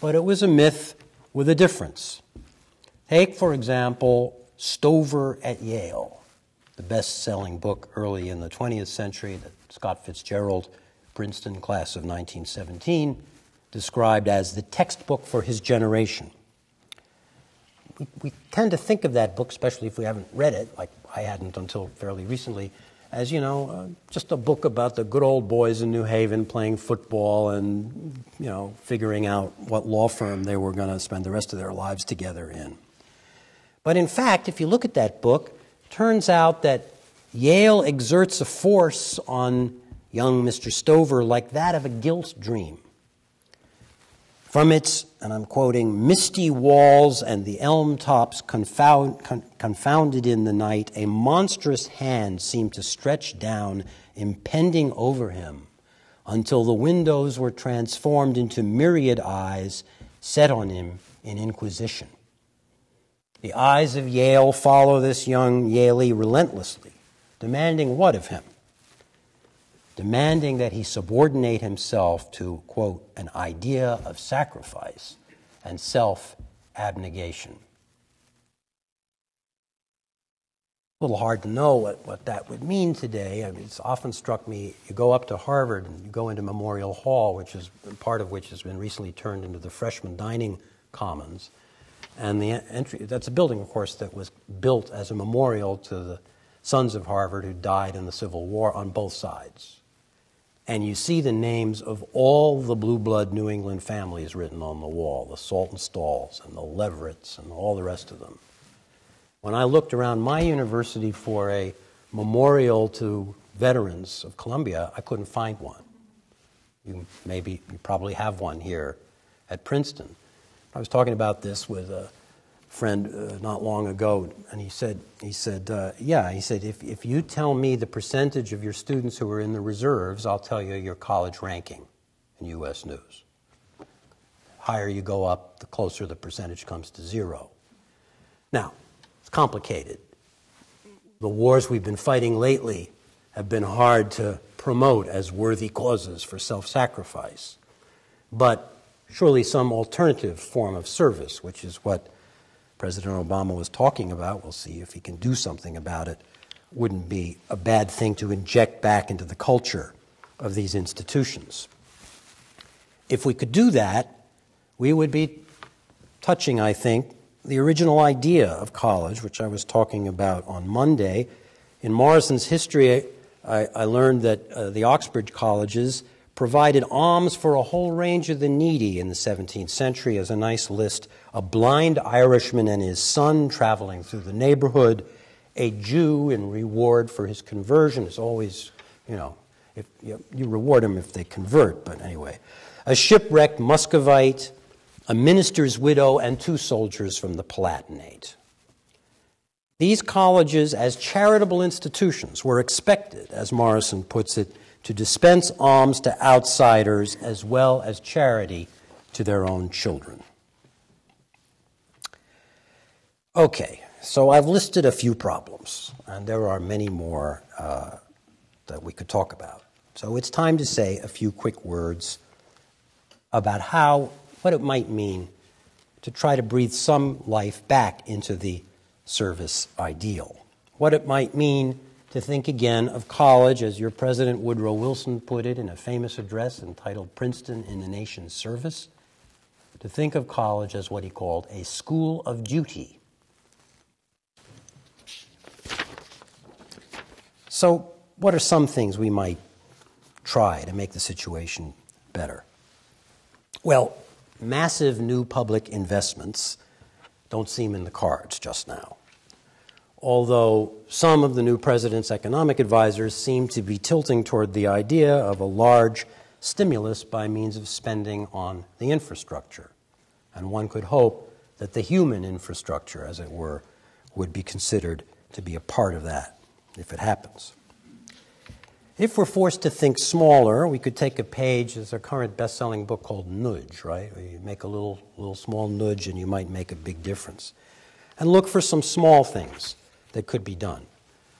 but it was a myth with a difference. Take, for example, Stover at Yale, the best-selling book early in the 20th century that Scott Fitzgerald, Princeton class of 1917, described as the textbook for his generation. We tend to think of that book, especially if we haven't read it, like I hadn't until fairly recently, as, just a book about the good old boys in New Haven playing football and, figuring out what law firm they were going to spend the rest of their lives together in. But in fact, if you look at that book, it turns out that Yale exerts a force on young Mr. Stover like that of a gilt dream. From its, and I'm quoting, misty walls and the elm tops confounded in the night, a monstrous hand seemed to stretch down, impending over him, until the windows were transformed into myriad eyes set on him in inquisition. The eyes of Yale follow this young Yalie relentlessly, demanding what of him? Demanding that he subordinate himself to, quote, an idea of sacrifice and self-abnegation. A little hard to know what that would mean today. I mean, it's often struck me, you go up to Harvard and you go into Memorial Hall, which is part of which has been recently turned into the freshman dining commons. And the entry, that's a building, of course, that was built as a memorial to the sons of Harvard who died in the Civil War on both sides. And you see the names of all the blue blood New England families written on the wall, the Saltonstalls and the Leverets and all the rest of them. When I looked around my university for a memorial to veterans of Columbia, I couldn't find one. You probably have one here at Princeton. I was talking about this with a friend not long ago, and he said, if you tell me the percentage of your students who are in the reserves, I'll tell you your college ranking in U.S. News. The higher you go up, the closer the percentage comes to zero. Now, it's complicated. The wars we've been fighting lately have been hard to promote as worthy causes for self-sacrifice. But surely some alternative form of service, which is what President Obama was talking about, we'll see if he can do something about it, wouldn't be a bad thing to inject back into the culture of these institutions. If we could do that, we would be touching, I think, the original idea of college, which I was talking about on Monday. In Morrison's history, I learned that the Oxbridge colleges provided alms for a whole range of the needy in the 17th century. As a nice list: a blind Irishman and his son traveling through the neighborhood, a Jew in reward for his conversion. It's always, if you reward them if they convert, but anyway. A shipwrecked Muscovite, a minister's widow, and 2 soldiers from the Palatinate. These colleges, as charitable institutions, were expected, as Morrison puts it, to dispense alms to outsiders as well as charity to their own children. Okay, so I've listed a few problems, and there are many more that we could talk about. So it's time to say a few quick words about what it might mean to try to breathe some life back into the service ideal. What it might mean to think again of college, as your President Woodrow Wilson put it in a famous address entitled "Princeton in the Nation's Service," to think of college as what he called a school of duty. So what are some things we might try to make the situation better? Well, massive new public investments don't seem in the cards just now, although some of the new president's economic advisors seem to be tilting toward the idea of a large stimulus by means of spending on the infrastructure. And one could hope that the human infrastructure, as it were, would be considered to be a part of that, if it happens. If we're forced to think smaller, we could take a page. There's a current best-selling book called Nudge, right? Where you make a little small nudge and you might make a big difference. And look for some small things that could be done.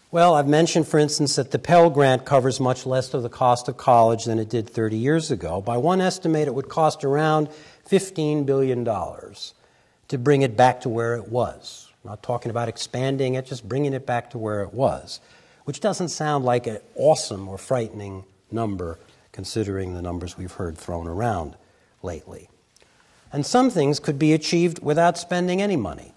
Well, I've mentioned, for instance, that the Pell Grant covers much less of the cost of college than it did 30 years ago. By one estimate, it would cost around $15 billion to bring it back to where it was. I'm not talking about expanding it, just bringing it back to where it was, which doesn't sound like an awesome or frightening number considering the numbers we've heard thrown around lately. And some things could be achieved without spending any money.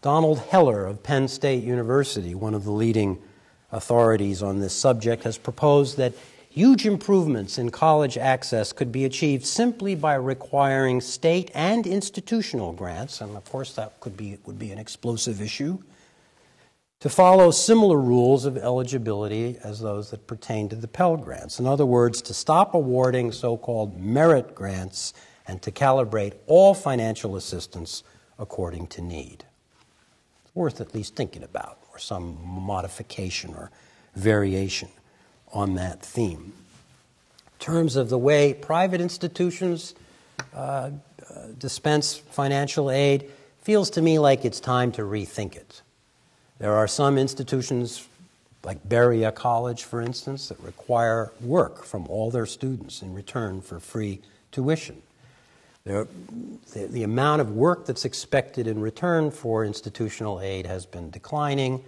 Donald Heller of Penn State University, one of the leading authorities on this subject, has proposed that huge improvements in college access could be achieved simply by requiring state and institutional grants, and of course that would be an explosive issue, to follow similar rules of eligibility as those that pertain to the Pell Grants. In other words, to stop awarding so-called merit grants and to calibrate all financial assistance according to need. It's worth at least thinking about, or some modification or variation on that theme. In terms of the way private institutions dispense financial aid, feels to me like it's time to rethink it. There are some institutions, like Berea College, for instance, that require work from all their students in return for free tuition. The amount of work that's expected in return for institutional aid has been declining.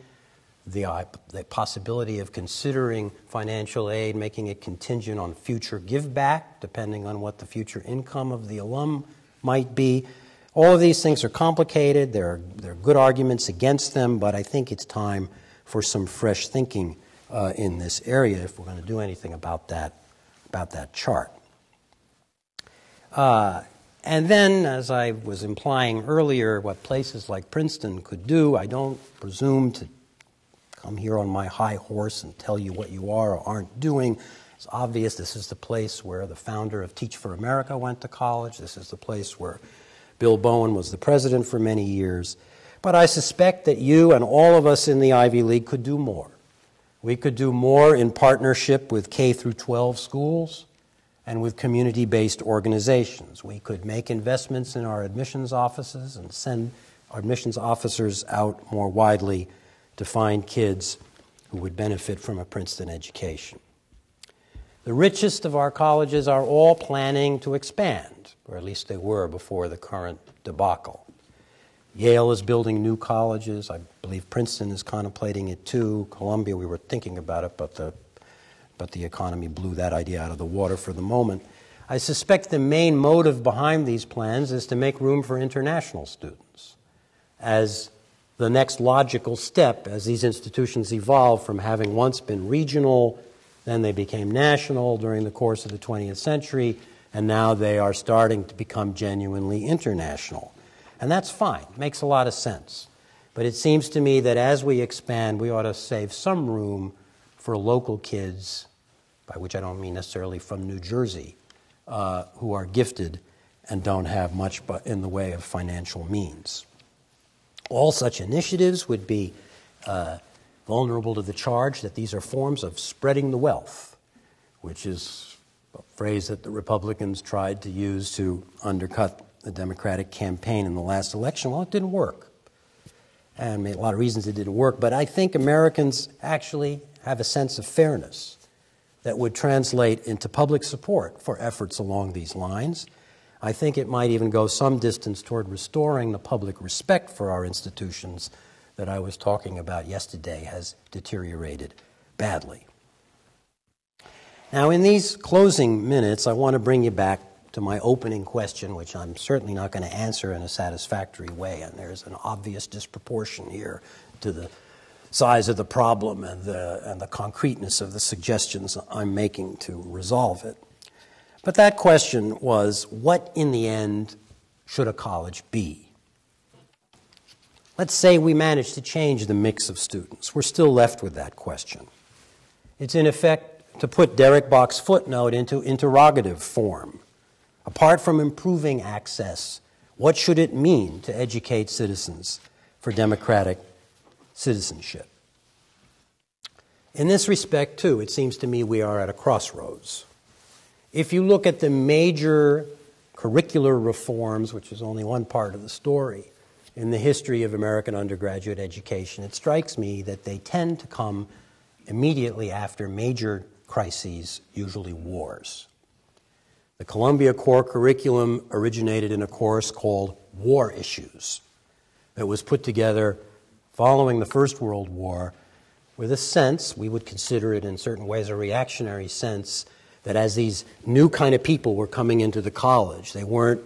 The possibility of considering financial aid, making it contingent on future giveback, depending on what the future income of the alum might be. All of these things are complicated. There are good arguments against them, but I think it's time for some fresh thinking in this area if we're going to do anything about that chart. And then, as I was implying earlier, what places like Princeton could do, I don't presume to come here on my high horse and tell you what you are or aren't doing. It's obvious this is the place where the founder of Teach for America went to college. This is the place where Bill Bowen was the president for many years. But I suspect that you and all of us in the Ivy League could do more. We could do more in partnership with K through 12 schools and with community-based organizations. We could make investments in our admissions offices and send our admissions officers out more widely to find kids who would benefit from a Princeton education. The richest of our colleges are all planning to expand, or at least they were before the current debacle. Yale is building new colleges. I believe Princeton is contemplating it too. Columbia, we were thinking about it, but the economy blew that idea out of the water for the moment. I suspect the main motive behind these plans is to make room for international students as the next logical step as these institutions evolve from having once been regional, then they became national during the course of the 20th century, and now they are starting to become genuinely international. And that's fine, makes a lot of sense. But it seems to me that as we expand, we ought to save some room for local kids, by which I don't mean necessarily from New Jersey, who are gifted and don't have much in the way of financial means. All such initiatives would be vulnerable to the charge that these are forms of spreading the wealth, which is a phrase that the Republicans tried to use to undercut the Democratic campaign in the last election. Well, it didn't work. And a lot of reasons it didn't work, but I think Americans actually have a sense of fairness that would translate into public support for efforts along these lines. I think it might even go some distance toward restoring the public respect for our institutions that I was talking about yesterday has deteriorated badly. Now, in these closing minutes, I want to bring you back to my opening question, which I'm certainly not going to answer in a satisfactory way, and there's an obvious disproportion here to the size of the problem and the concreteness of the suggestions I'm making to resolve it. But that question was, what in the end should a college be? Let's say we manage to change the mix of students. We're still left with that question. It's in effect to put Derek Bach's footnote into interrogative form. Apart from improving access, what should it mean to educate citizens for democratic citizenship? In this respect, too, it seems to me we are at a crossroads. If you look at the major curricular reforms, which is only one part of the story, in the history of American undergraduate education, it strikes me that they tend to come immediately after major crises, usually wars. The Columbia core curriculum originated in a course called War Issues that was put together following the First World War with a sense, we would consider it in certain ways a reactionary sense, that as these new kind of people were coming into the college, they weren't,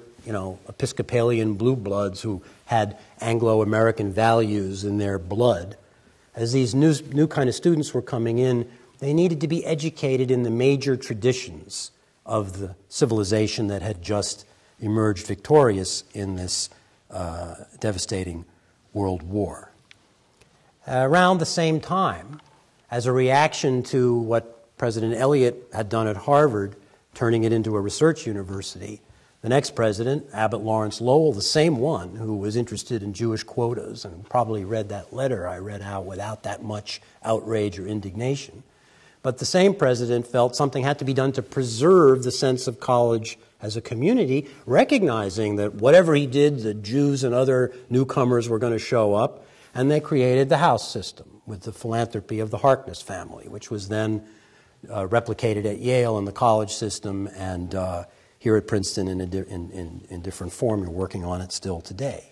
Episcopalian blue bloods who had Anglo-American values in their blood. As these new kind of students were coming in, they needed to be educated in the major traditions of the civilization that had just emerged victorious in this devastating world war. Around the same time, as a reaction to what President Eliot had done at Harvard, turning it into a research university, the next president, Abbott Lawrence Lowell, the same one who was interested in Jewish quotas and probably read that letter I read out without that much outrage or indignation, but the same president felt something had to be done to preserve the sense of college as a community, recognizing that whatever he did, the Jews and other newcomers were going to show up, and they created the house system with the philanthropy of the Harkness family, which was then replicated at Yale in the college system and here at Princeton in different form. We're working on it still today.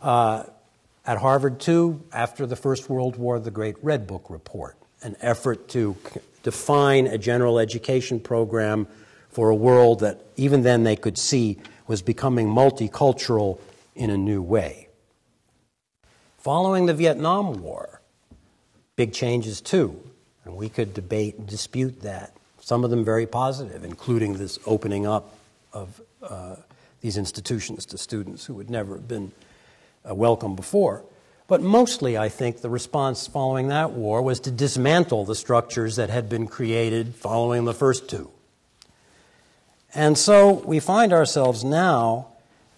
At Harvard, too, after the First World War, the Great Red Book Report, an effort to define a general education program for a world that even then they could see was becoming multicultural in a new way. Following the Vietnam War, big changes too, and we could debate and dispute that. Some of them very positive, including this opening up of these institutions to students who had never been welcome before. But mostly, I think, the response following that war was to dismantle the structures that had been created following the first two. And so we find ourselves now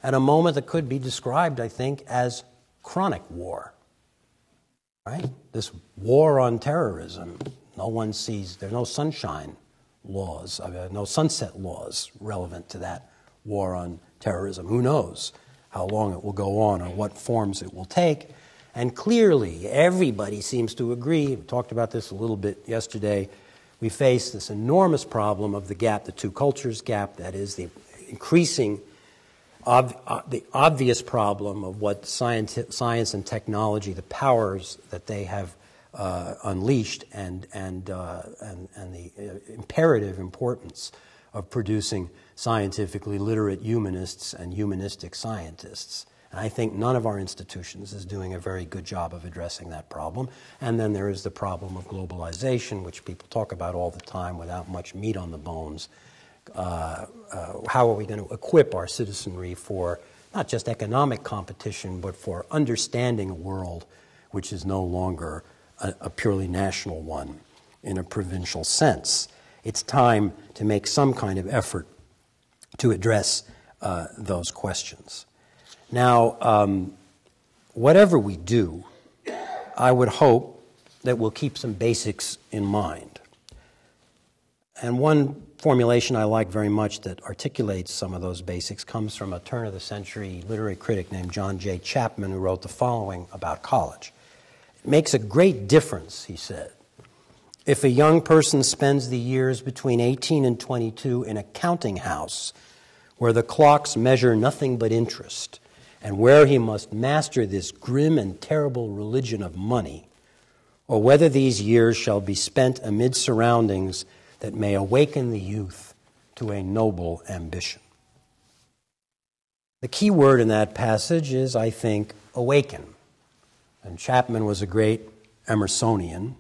at a moment that could be described, I think, as chronic war. Right? This war on terrorism, no one sees, there's no sunshine laws, no sunset laws relevant to that war on terrorism. Who knows how long it will go on or what forms it will take. And clearly, everybody seems to agree, we talked about this a little bit yesterday, we face this enormous problem of the gap, the two cultures gap, that is the increasing, the obvious problem of what science and technology, the powers that they have unleashed, and the imperative importance of producing scientifically literate humanists and humanistic scientists. And I think none of our institutions is doing a very good job of addressing that problem. And then there is the problem of globalization, which people talk about all the time without much meat on the bones. How are we going to equip our citizenry for not just economic competition, but for understanding a world which is no longer a purely national one in a provincial sense? It's time to make some kind of effort to address those questions. Now, whatever we do, I would hope that we'll keep some basics in mind. And one formulation I like very much that articulates some of those basics comes from a turn-of-the-century literary critic named John J. Chapman, who wrote the following about college. It makes a great difference, he said, if a young person spends the years between 18 and 22 in a counting house where the clocks measure nothing but interest, and where he must master this grim and terrible religion of money, or whether these years shall be spent amid surroundings that may awaken the youth to a noble ambition. The key word in that passage is, I think, awaken. And Chapman was a great Emersonian.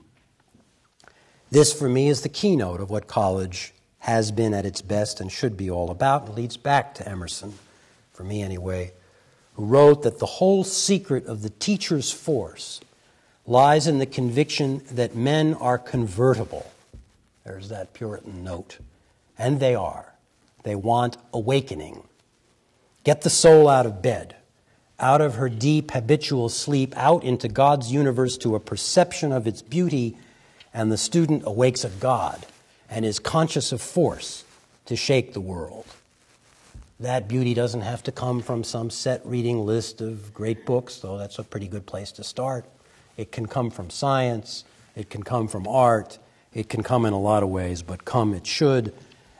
This, for me, is the keynote of what college has been at its best and should be all about, and leads back to Emerson, for me anyway, who wrote that the whole secret of the teacher's force lies in the conviction that men are convertible. There's that Puritan note. And they are. They want awakening. Get the soul out of bed, out of her deep habitual sleep, out into God's universe to a perception of its beauty, and the student awakes a God and is conscious of force to shake the world. That beauty doesn't have to come from some set reading list of great books, though that's a pretty good place to start. It can come from science, it can come from art, it can come in a lot of ways, but come it should,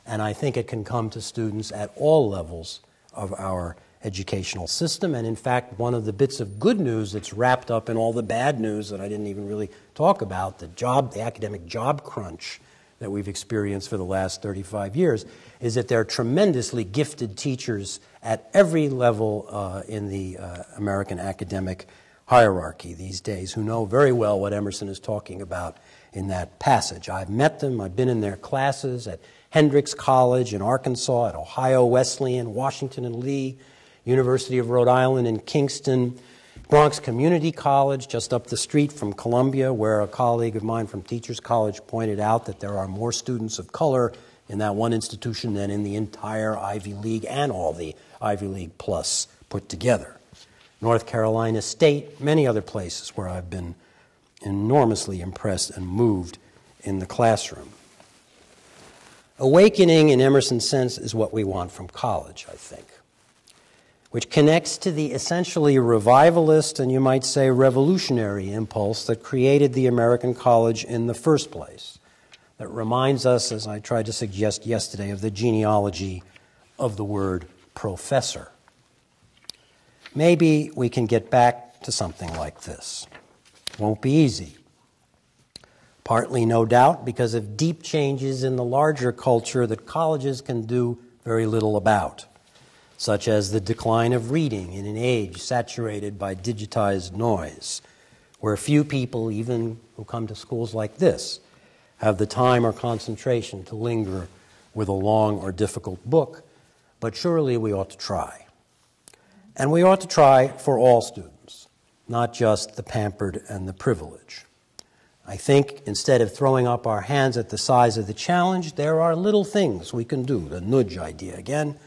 and I think it can come to students at all levels of our educational system. And in fact, one of the bits of good news that's wrapped up in all the bad news that I didn't even really talk about, the academic job crunch that we've experienced for the last 35 years, is that there are tremendously gifted teachers at every level in the American academic hierarchy these days who know very well what Emerson is talking about in that passage. I've met them. I've been in their classes at Hendrix College in Arkansas, at Ohio Wesleyan, Washington and Lee, University of Rhode Island in Kingston, Bronx Community College, just up the street from Columbia, where a colleague of mine from Teachers College pointed out that there are more students of color in that one institution than in the entire Ivy League and all the Ivy League plus put together. North Carolina State, many other places where I've been enormously impressed and moved in the classroom. Awakening, in Emerson's sense, is what we want from college, I think, which connects to the essentially revivalist and you might say revolutionary impulse that created the American college in the first place, that reminds us, as I tried to suggest yesterday, of the genealogy of the word professor. Maybe we can get back to something like this. Won't be easy. Partly, no doubt, because of deep changes in the larger culture that colleges can do very little about, such as the decline of reading in an age saturated by digitized noise, where few people, even who come to schools like this, have the time or concentration to linger with a long or difficult book, but surely we ought to try. And we ought to try for all students, not just the pampered and the privileged. I think instead of throwing up our hands at the size of the challenge, there are little things we can do, the nudge idea again,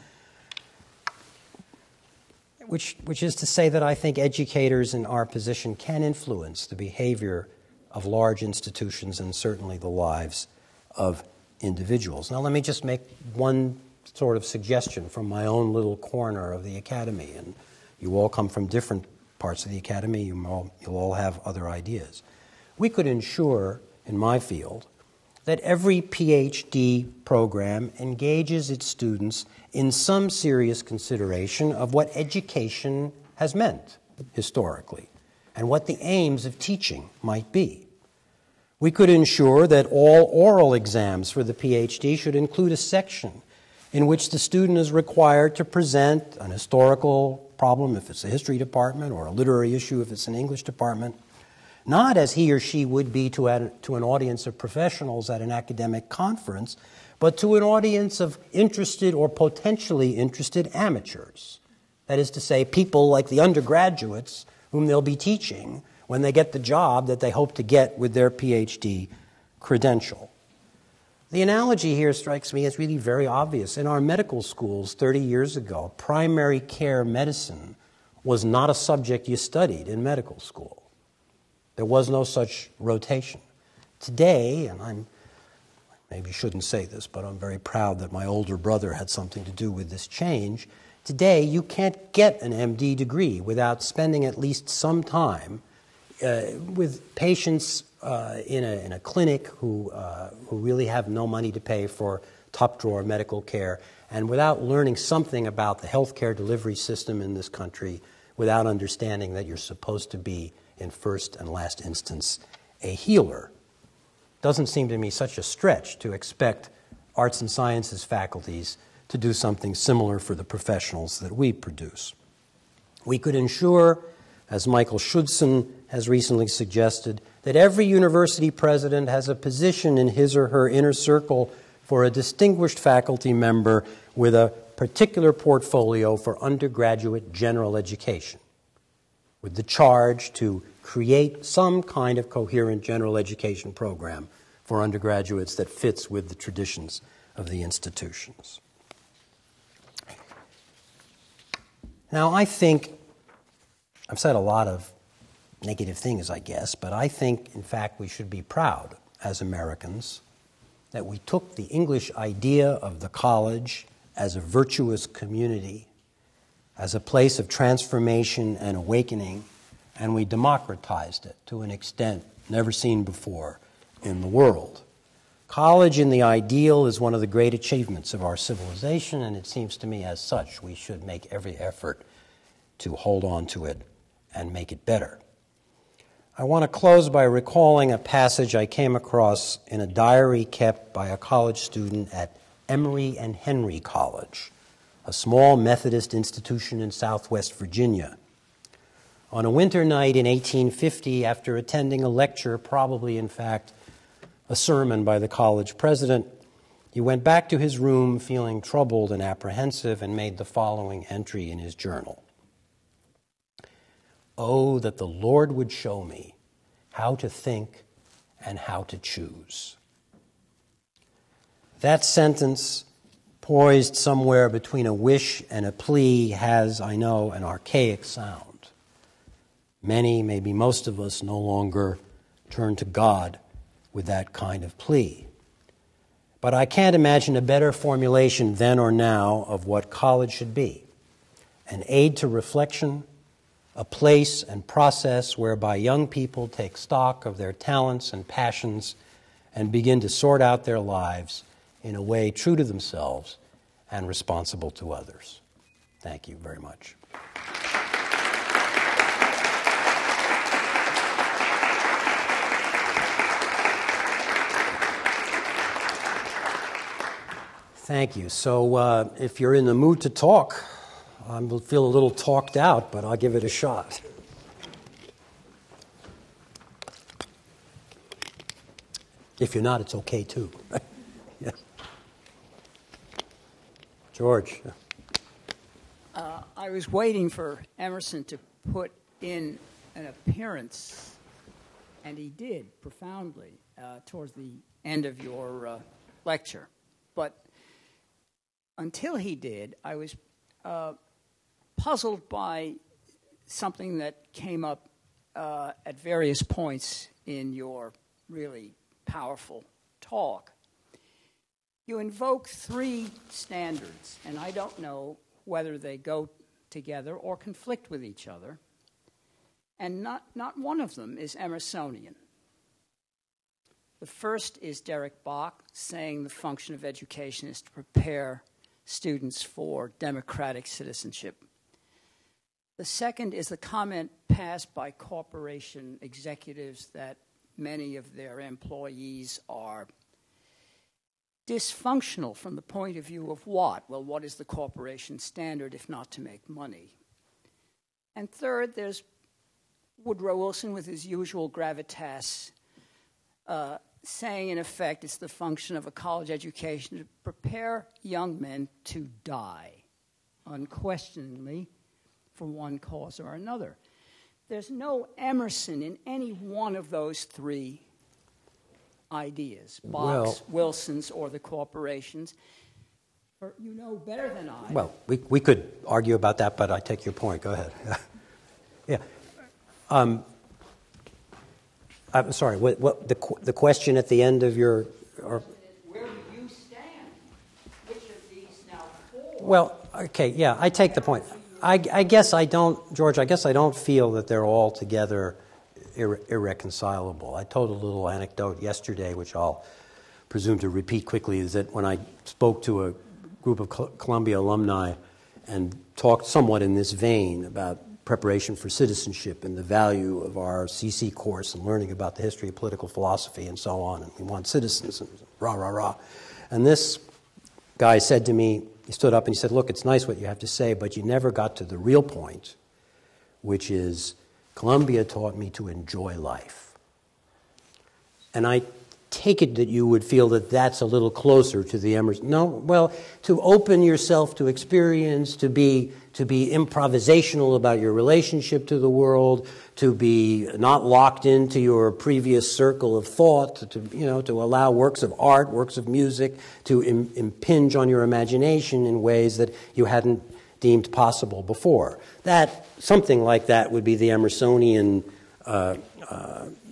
which is to say that I think educators in our position can influence the behavior of large institutions and certainly the lives of individuals. Now let me just make one sort of suggestion from my own little corner of the academy, and you all come from different parts of the academy, you'll all have other ideas. We could ensure, in my field, that every PhD program engages its students in some serious consideration of what education has meant historically and what the aims of teaching might be. We could ensure that all oral exams for the PhD should include a section in which the student is required to present an historical problem if it's a history department or a literary issue if it's an English department, not as he or she would be to an audience of professionals at an academic conference, but to an audience of interested or potentially interested amateurs. That is to say, people like the undergraduates whom they'll be teaching when they get the job that they hope to get with their PhD credential. The analogy here strikes me as really very obvious. In our medical schools 30 years ago, primary care medicine was not a subject you studied in medical school. There was no such rotation. Today, and I maybe shouldn't say this, but I'm very proud that my older brother had something to do with this change. Today, you can't get an MD degree without spending at least some time with patients in a clinic who really have no money to pay for top-drawer medical care, and without learning something about the healthcare delivery system in this country, without understanding that you're supposed to be, in first and last instance, a healer. Doesn't seem to me such a stretch to expect arts and sciences faculties to do something similar for the professionals that we produce. We could ensure, as Michael Schudson has recently suggested, that every university president has a position in his or her inner circle for a distinguished faculty member with a particular portfolio for undergraduate general education, with the charge to create some kind of coherent general education program for undergraduates that fits with the traditions of the institutions. Now, I think, I've said a lot of negative things, I guess, but I think, in fact, we should be proud as Americans that we took the English idea of the college as a virtuous community, as a place of transformation and awakening, and we democratized it to an extent never seen before in the world. College in the ideal is one of the great achievements of our civilization, and it seems to me as such we should make every effort to hold on to it and make it better. I want to close by recalling a passage I came across in a diary kept by a college student at Emory and Henry College, a small Methodist institution in Southwest Virginia. On a winter night in 1850, after attending a lecture, probably in fact a sermon by the college president, he went back to his room feeling troubled and apprehensive and made the following entry in his journal. Oh, that the Lord would show me how to think and how to choose. That sentence, poised somewhere between a wish and a plea, has, I know, an archaic sound. Many, maybe most of us, no longer turn to God with that kind of plea. But I can't imagine a better formulation then or now of what college should be: an aid to reflection, a place and process whereby young people take stock of their talents and passions and begin to sort out their lives in a way true to themselves and responsible to others. Thank you very much. Thank you. So if you're in the mood to talk, I feel a little talked out, but I'll give it a shot. If you're not, it's okay too. Yeah. George. I was waiting for Emerson to put in an appearance, and he did profoundly towards the end of your lecture. But until he did, I was puzzled by something that came up at various points in your really powerful talk. You invoke three standards, and I don't know whether they go together or conflict with each other, and not one of them is Emersonian. The first is Derek Bach saying the function of education is to prepare students for democratic citizenship. The second is the comment passed by corporation executives that many of their employees are dysfunctional from the point of view of what? Well, what is the corporation standard if not to make money? And third, there's Woodrow Wilson with his usual gravitas, saying, in effect, it's the function of a college education to prepare young men to die, unquestioningly, for one cause or another. There's no Emerson in any one of those three ideas, Bach's, Wilson's, or the corporations. Or you know better than I. Well, we could argue about that, but I take your point. Go ahead. Yeah. I'm sorry. What the question at the end of your? Where do you stand? Which of these now four? Well, okay. Yeah, I take the point. I guess I don't, George. I guess I don't feel that they're all together irreconcilable. I told a little anecdote yesterday, which I'll presume to repeat quickly, is that when I spoke to a group of Columbia alumni and talked somewhat in this vein about preparation for citizenship and the value of our CC course and learning about the history of political philosophy and so on, and we want citizens, and rah, rah, rah. And this guy said to me, he stood up and he said, look, it's nice what you have to say, but you never got to the real point, which is Columbia taught me to enjoy life. And I take it that you would feel that that's a little closer to the Emerson. No, well, to open yourself to experience, to be improvisational about your relationship to the world, to be not locked into your previous circle of thought, to allow works of art, works of music to impinge on your imagination in ways that you hadn't deemed possible before. That something like that would be the Emersonian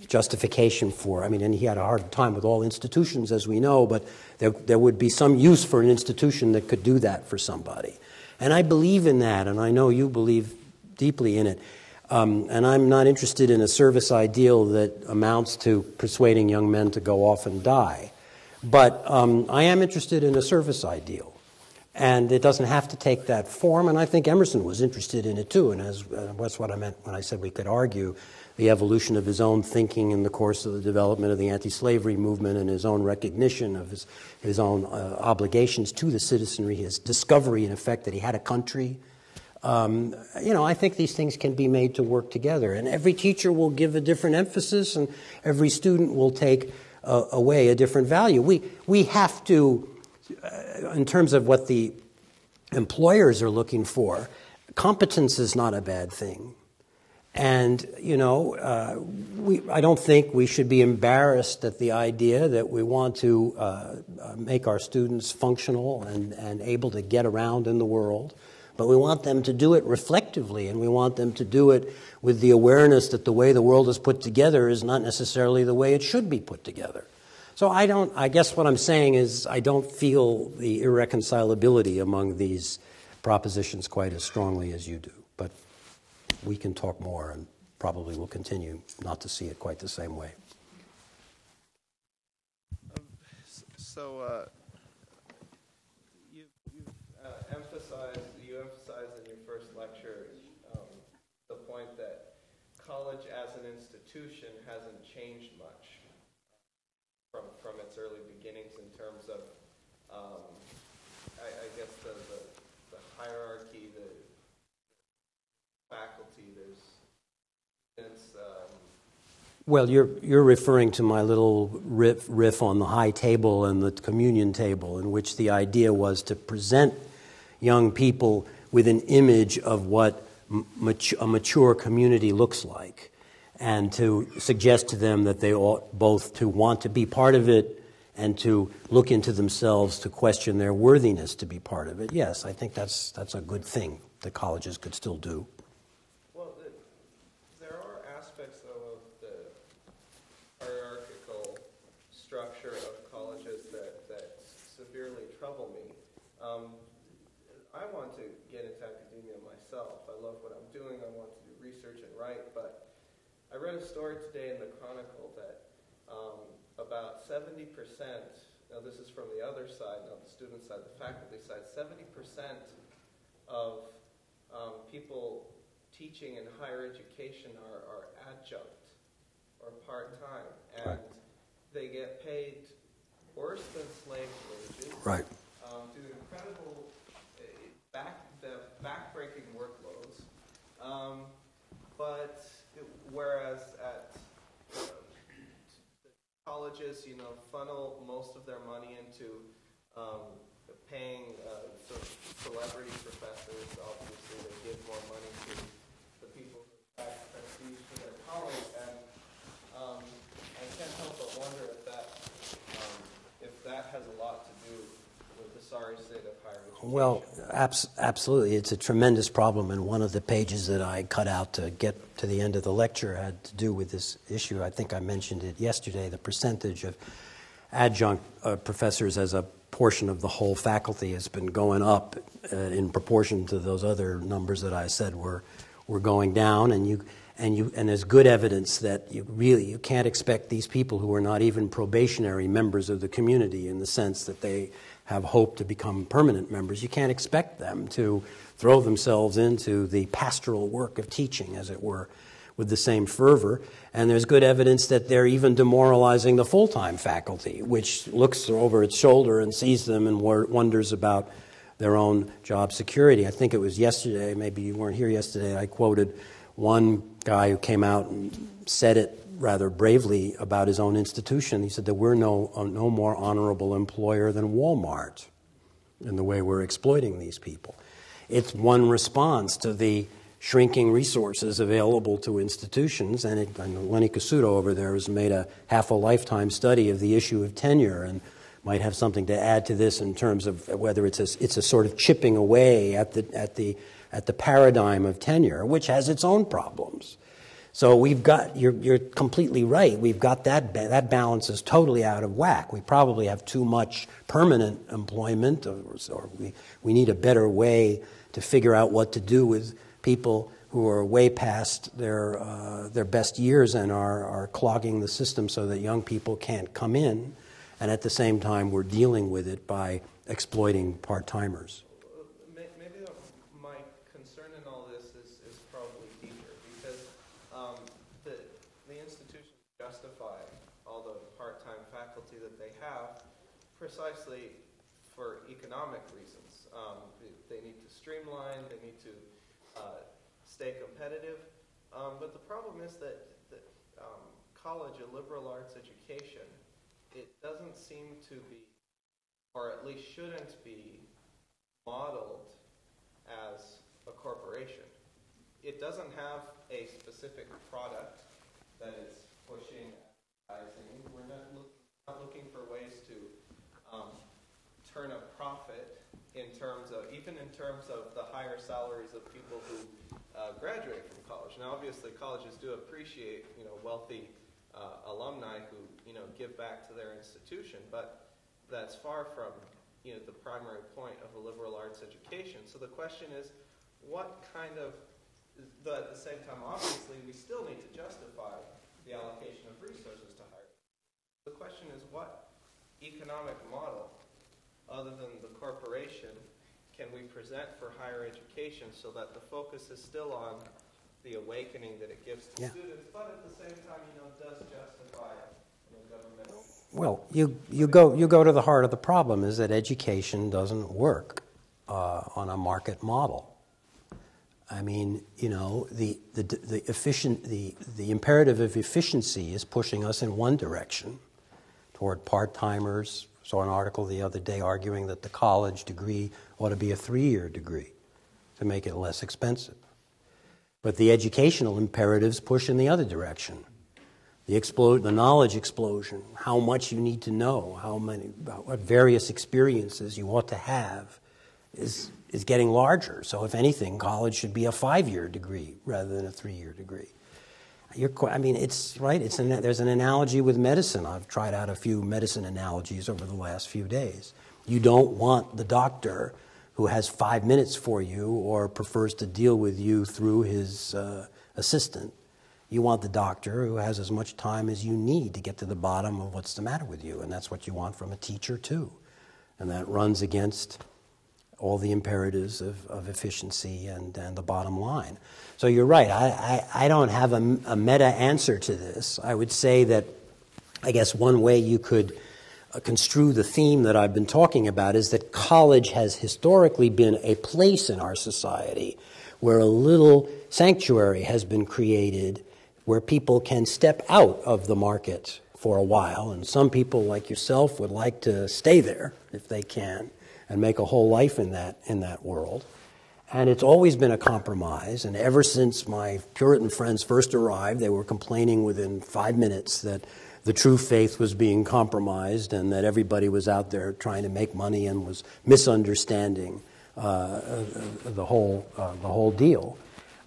justification for. I mean, and he had a hard time with all institutions, as we know, but there would be some use for an institution that could do that for somebody. And I believe in that, and I know you believe deeply in it. And I'm not interested in a service ideal that amounts to persuading young men to go off and die. But I am interested in a service ideal. And it doesn't have to take that form, and I think Emerson was interested in it too, and that's what I meant when I said we could argue the evolution of his own thinking in the course of the development of the anti-slavery movement and his own recognition of his own obligations to the citizenry, his discovery, in effect, that he had a country. I think these things can be made to work together, and every teacher will give a different emphasis, and every student will take away a different value. We have to, in terms of what the employers are looking for, competence is not a bad thing. And, I don't think we should be embarrassed at the idea that we want to make our students functional and able to get around in the world. But we want them to do it reflectively, and we want them to do it with the awareness that the way the world is put together is not necessarily the way it should be put together. So I guess what I'm saying is I don't feel the irreconcilability among these propositions quite as strongly as you do. But we can talk more and probably will continue not to see it quite the same way. You emphasized in your first lecture the point that college as an institution hasn't changed much from its early beginnings in terms of, I guess, the hierarchy, the faculty. Well, you're referring to my little riff on the high table and the communion table, in which the idea was to present young people with an image of what a mature community looks like, and to suggest to them that they ought both to want to be part of it and to look into themselves to question their worthiness to be part of it. Yes, I think that's a good thing that colleges could still do. Well, there are aspects, though, of the hierarchical structure of colleges that severely trouble me. I want to get into academia myself. I love what I'm doing. I want to do research and write, but I read a story today in the Chronicle that about 70%, now this is from the other side, not the student side, the faculty side, 70% of people teaching in higher education are adjunct or part-time, and they get paid worse than slave wages. Right. Do incredible, backbreaking workloads. But whereas at colleges, funnel most of their money into paying sort of celebrity professors. Obviously, they give more money to the people who add prestige to their college, and I can't help but wonder if that has a lot to do with the sorry state of higher education. Well, absolutely. It's a tremendous problem, and one of the pages that I cut out to get to the end of the lecture had to do with this issue. I think I mentioned it yesterday. The percentage of adjunct professors as a portion of the whole faculty has been going up in proportion to those other numbers that I said were going down, and there's good evidence that you can't expect these people who are not even probationary members of the community in the sense that they have hope to become permanent members. You can't expect them to throw themselves into the pastoral work of teaching, as it were, with the same fervor. And there's good evidence that they're even demoralizing the full-time faculty, which looks over its shoulder and sees them and wonders about their own job security. I think it was yesterday, maybe you weren't here yesterday, I quoted one guy who came out and said it rather bravely about his own institution. He said that we're no more honorable employer than Walmart in the way we're exploiting these people. It's one response to the shrinking resources available to institutions, and Lenny Casuto over there has made a half a lifetime study of the issue of tenure and might have something to add to this in terms of whether it's a sort of chipping away at the paradigm of tenure, which has its own problems. So we've got, you're completely right, we've got that balance is totally out of whack. We probably have too much permanent employment, or we need a better way to figure out what to do with people who are way past their best years and are clogging the system so that young people can't come in, and at the same time we're dealing with it by exploiting part-timers. Maybe my concern in all this is probably deeper, because the institutions justify all the part-time faculty that they have precisely for economic reasons. They need to streamline, they need to stay competitive, but the problem is that college, a liberal arts education, it doesn't seem to be, or at least shouldn't be, modeled as a corporation. It doesn't have a specific product that it's pushing, advertising. We're not looking for ways to turn a profit in terms of the higher salaries of people who graduate from college. Now, obviously, colleges do appreciate wealthy alumni who give back to their institution, but that's far from the primary point of a liberal arts education. So the question is, what kind of, at the same time, obviously, we still need to justify the allocation of resources to higher. The question is, what economic model, other than the corporation, can we present for higher education so that the focus is still on the awakening that it gives to students, but at the same time, does justify governmental. Well, you go to the heart of the problem, is that education doesn't work on a market model. I mean, the imperative of efficiency is pushing us in one direction, toward part-timers. Saw an article the other day arguing that the college degree ought to be a 3-year degree to make it less expensive. But the educational imperatives push in the other direction. The knowledge explosion, how much you need to know, what various experiences you ought to have, is getting larger. So if anything, college should be a 5-year degree rather than a 3-year degree. It's right. There's an analogy with medicine. I've tried out a few medicine analogies over the last few days. You don't want the doctor who has 5 minutes for you or prefers to deal with you through his assistant. You want the doctor who has as much time as you need to get to the bottom of what's the matter with you, and that's what you want from a teacher too. And that runs against all the imperatives of efficiency and the bottom line. So you're right. I don't have a meta answer to this. I would say that I guess one way you could construe the theme that I've been talking about is that college has historically been a place in our society where a little sanctuary has been created where people can step out of the market for a while. And some people, like yourself, would like to stay there if they can and make a whole life in that world. And it's always been a compromise. And ever since my Puritan friends first arrived, they were complaining within 5 minutes that the true faith was being compromised and that everybody was out there trying to make money and was misunderstanding the whole deal.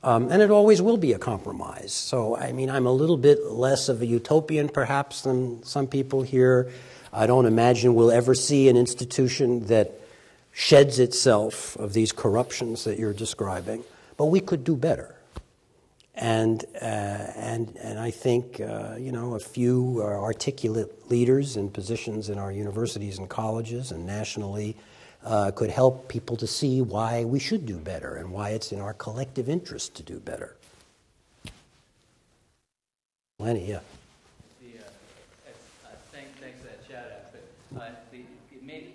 And it always will be a compromise. So, I mean, I'm a little bit less of a utopian, perhaps, than some people here. I don't imagine we'll ever see an institution that sheds itself of these corruptions that you're describing. But we could do better. And I think, a few articulate leaders in positions in our universities and colleges and nationally could help people to see why we should do better and why it's in our collective interest to do better. Lenny, yeah. Thanks for that shout out. But it made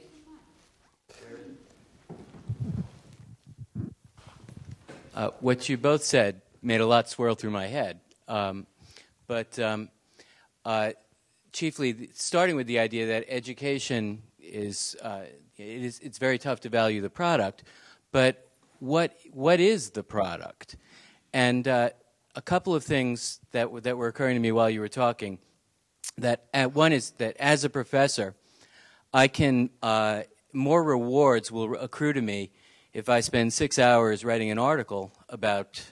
what you both said made a lot swirl through my head. Chiefly starting with the idea that education is it's very tough to value the product, but what is the product? And a couple of things that were occurring to me while you were talking. One is that as a professor, I can more rewards will accrue to me if I spend 6 hours writing an article about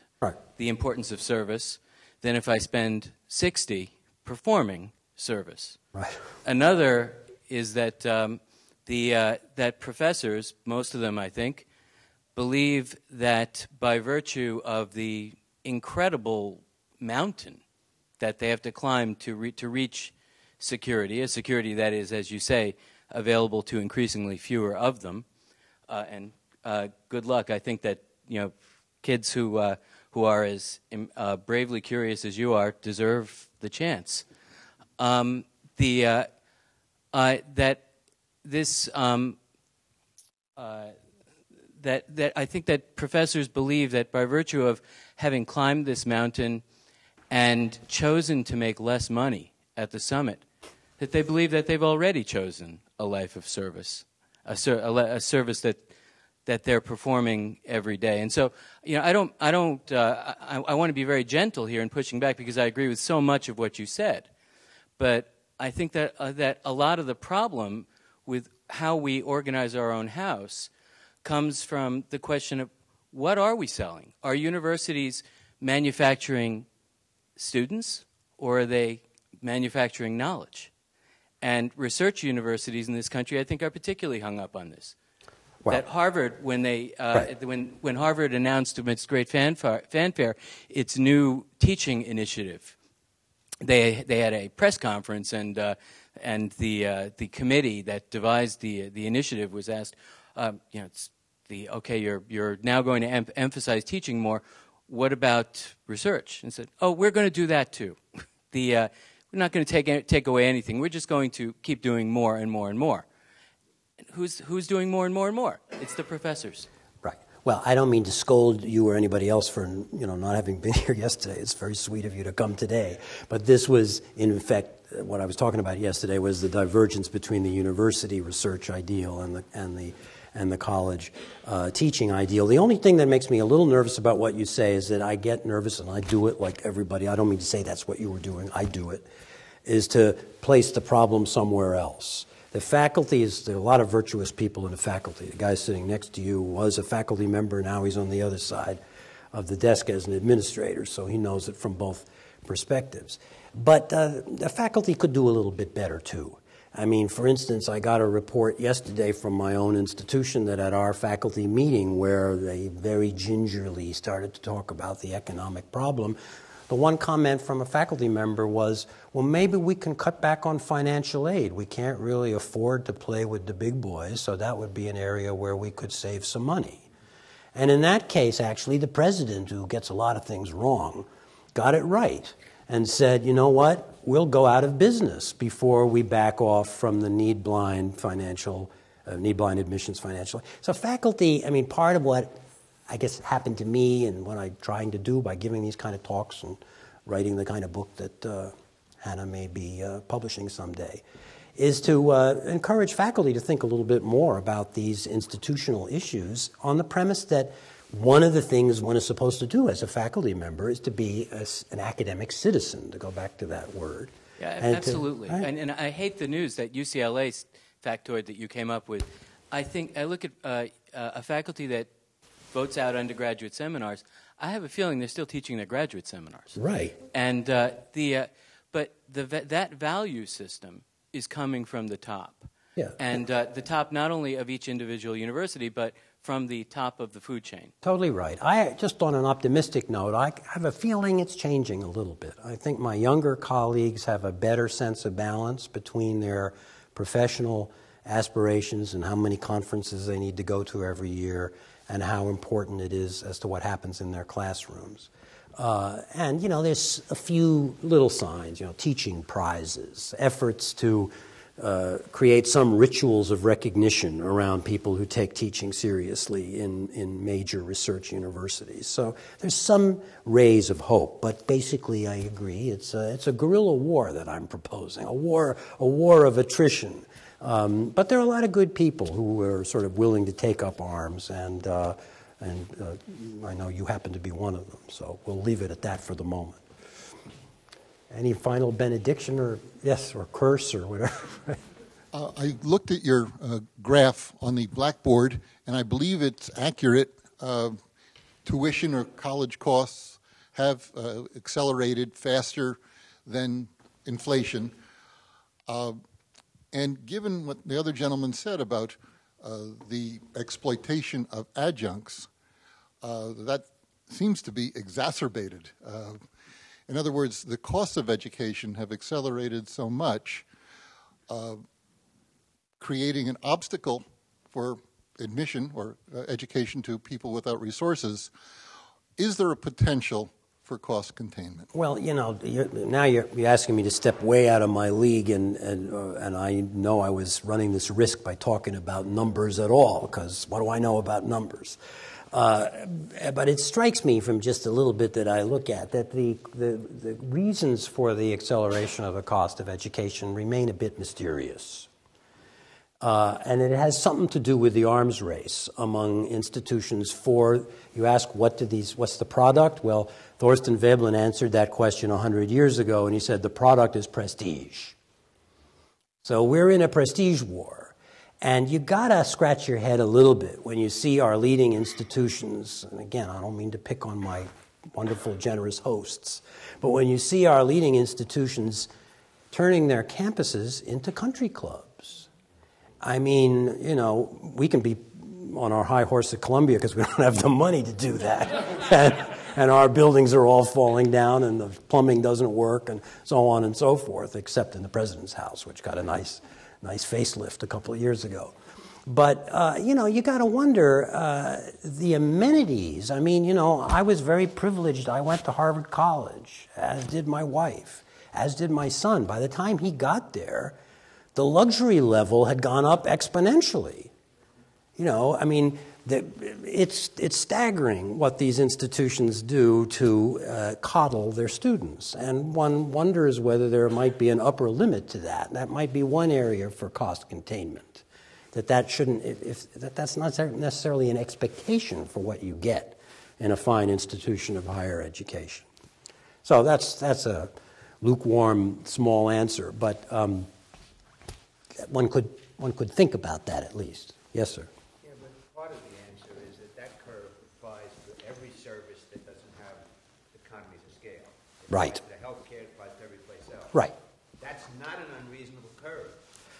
the importance of service than if I spend 60 performing service. Right. Another is that that professors, most of them I think, believe that by virtue of the incredible mountain that they have to climb to reach security, a security that is, as you say, available to increasingly fewer of them, and good luck. I think that kids who are as bravely curious as you are deserve the chance. That I think that professors believe that by virtue of having climbed this mountain and chosen to make less money at the summit, that they believe that they've already chosen a life of service, a service that they're performing every day. And so, I want to be very gentle here in pushing back because I agree with so much of what you said. But I think that a lot of the problem with how we organize our own house comes from the question of what are we selling? Are universities manufacturing students or are they manufacturing knowledge? And research universities in this country, I think, are particularly hung up on this. Wow. That Harvard, when when Harvard announced amidst great fanfare its new teaching initiative, they had a press conference, and the committee that devised the initiative was asked, you're now going to emphasize teaching more. What about research? And said, we're going to do that too. We're not going to take away anything. We're just going to keep doing more and more and more. Who's doing more and more and more? It's the professors. Right. Well, I don't mean to scold you or anybody else for not having been here yesterday. It's very sweet of you to come today. But this was, in effect, what I was talking about yesterday was the divergence between the university research ideal and the college teaching ideal. The only thing that makes me a little nervous about what you say is that I get nervous, and I do it like everybody. I don't mean to say that's what you were doing. I do it. Is to place the problem somewhere else. The faculty there are a lot of virtuous people in the faculty. The guy sitting next to you was a faculty member. Now he's on the other side of the desk as an administrator, so he knows it from both perspectives. But the faculty could do a little bit better, too. I mean, for instance, I got a report yesterday from my own institution that at our faculty meeting where they very gingerly started to talk about the economic problem, the one comment from a faculty member was, well, maybe we can cut back on financial aid. We can't really afford to play with the big boys, so that would be an area where we could save some money. And in that case, actually, the president, who gets a lot of things wrong, got it right and said, you know what? we'll go out of business before we back off from the need-blind admissions financial. So faculty, I mean, part of what I guess happened to me and what I'm trying to do by giving these kind of talks and writing the kind of book that Hannah may be publishing someday is to encourage faculty to think a little bit more about these institutional issues on the premise that one of the things one is supposed to do as a faculty member is to be an academic citizen, to go back to that word. Yeah, absolutely. And I hate the news that UCLA factoid that you came up with. I look at a faculty that votes out undergraduate seminars. I have a feeling they're still teaching their graduate seminars. Right. And but that value system is coming from the top. Yeah. And the top not only of each individual university, but from the top of the food chain. Totally right. Just on an optimistic note, I have a feeling it's changing a little bit. I think my younger colleagues have a better sense of balance between their professional aspirations and how many conferences they need to go to every year and how important it is as to what happens in their classrooms. And, there's a few little signs, teaching prizes, efforts to create some rituals of recognition around people who take teaching seriously in major research universities. So there's some rays of hope, but basically I agree. It's a guerrilla war that I'm proposing, a war of attrition. But there are a lot of good people who are sort of willing to take up arms, and I know you happen to be one of them, so we'll leave it at that for the moment. Any final benediction or curse or whatever? I looked at your graph on the blackboard, and I believe it's accurate. Tuition or college costs have accelerated faster than inflation. And given what the other gentleman said about the exploitation of adjuncts, that seems to be exacerbated. In other words, the costs of education have accelerated so much, creating an obstacle for admission or education to people without resources. Is there a potential for cost containment? Well, now you're asking me to step way out of my league, and I know I was running this risk by talking about numbers at all, because what do I know about numbers? But it strikes me from just a little bit that I look at that the reasons for the acceleration of the cost of education remain a bit mysterious. And it has something to do with the arms race among institutions you ask, what's the product? Well, Thorsten Veblen answered that question 100 years ago, and he said the product is prestige. So we're in a prestige war. And you gotta scratch your head a little bit when you see our leading institutions, and again, I don't mean to pick on my wonderful, generous hosts, but when you see our leading institutions turning their campuses into country clubs. I mean, we can be on our high horse at Columbia because we don't have the money to do that. And our buildings are all falling down and the plumbing doesn't work and so on and so forth, except in the president's house, which got a nice facelift a couple of years ago. But, you got to wonder the amenities. I mean, I was very privileged. I went to Harvard College, as did my wife, as did my son. By the time he got there, the luxury level had gone up exponentially. It's staggering what these institutions do to coddle their students. And one wonders whether there might be an upper limit to that. That might be one area for cost containment. That's not necessarily an expectation for what you get in a fine institution of higher education. So that's a lukewarm, small answer, but one could think about that at least. Yes, sir. Yeah, but part of the answer is that curve applies to every service that doesn't have economies of scale. It Right. applies to healthcare, it applies to every place else. Right. That's not an unreasonable curve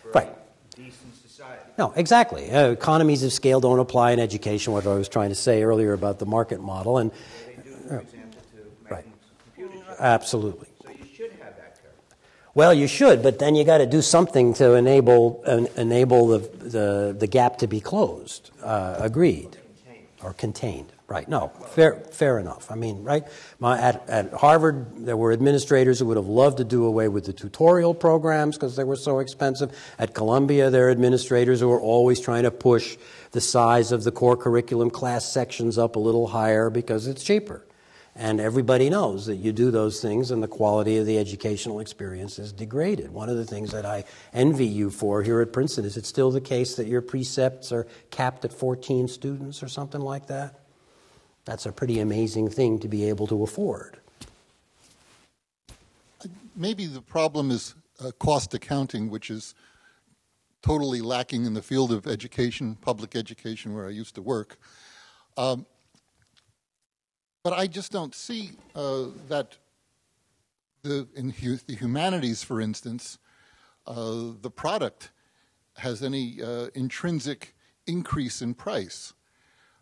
for Right. a decent society. No, exactly. Economies of scale don't apply in education, what I was trying to say earlier about the market model. And They do, for example, to right. making computer chips. Absolutely. So you should have that curve. Well, you should, but then you got to do something to enable the gap to be closed. Agreed. or contained. Right, no, fair enough. I mean, right, at Harvard, there were administrators who would have loved to do away with the tutorial programs because they were so expensive. At Columbia, there are administrators who are always trying to push the size of the core curriculum class sections up a little higher because it's cheaper. And everybody knows that you do those things and the quality of the educational experience is degraded. One of the things that I envy you for here at Princeton, is it still the case that your precepts are capped at 14 students or something like that? That's a pretty amazing thing to be able to afford. Maybe the problem is cost accounting, which is totally lacking in the field of education, public education, where I used to work. But I just don't see that in the humanities, for instance, the product has any intrinsic increase in price.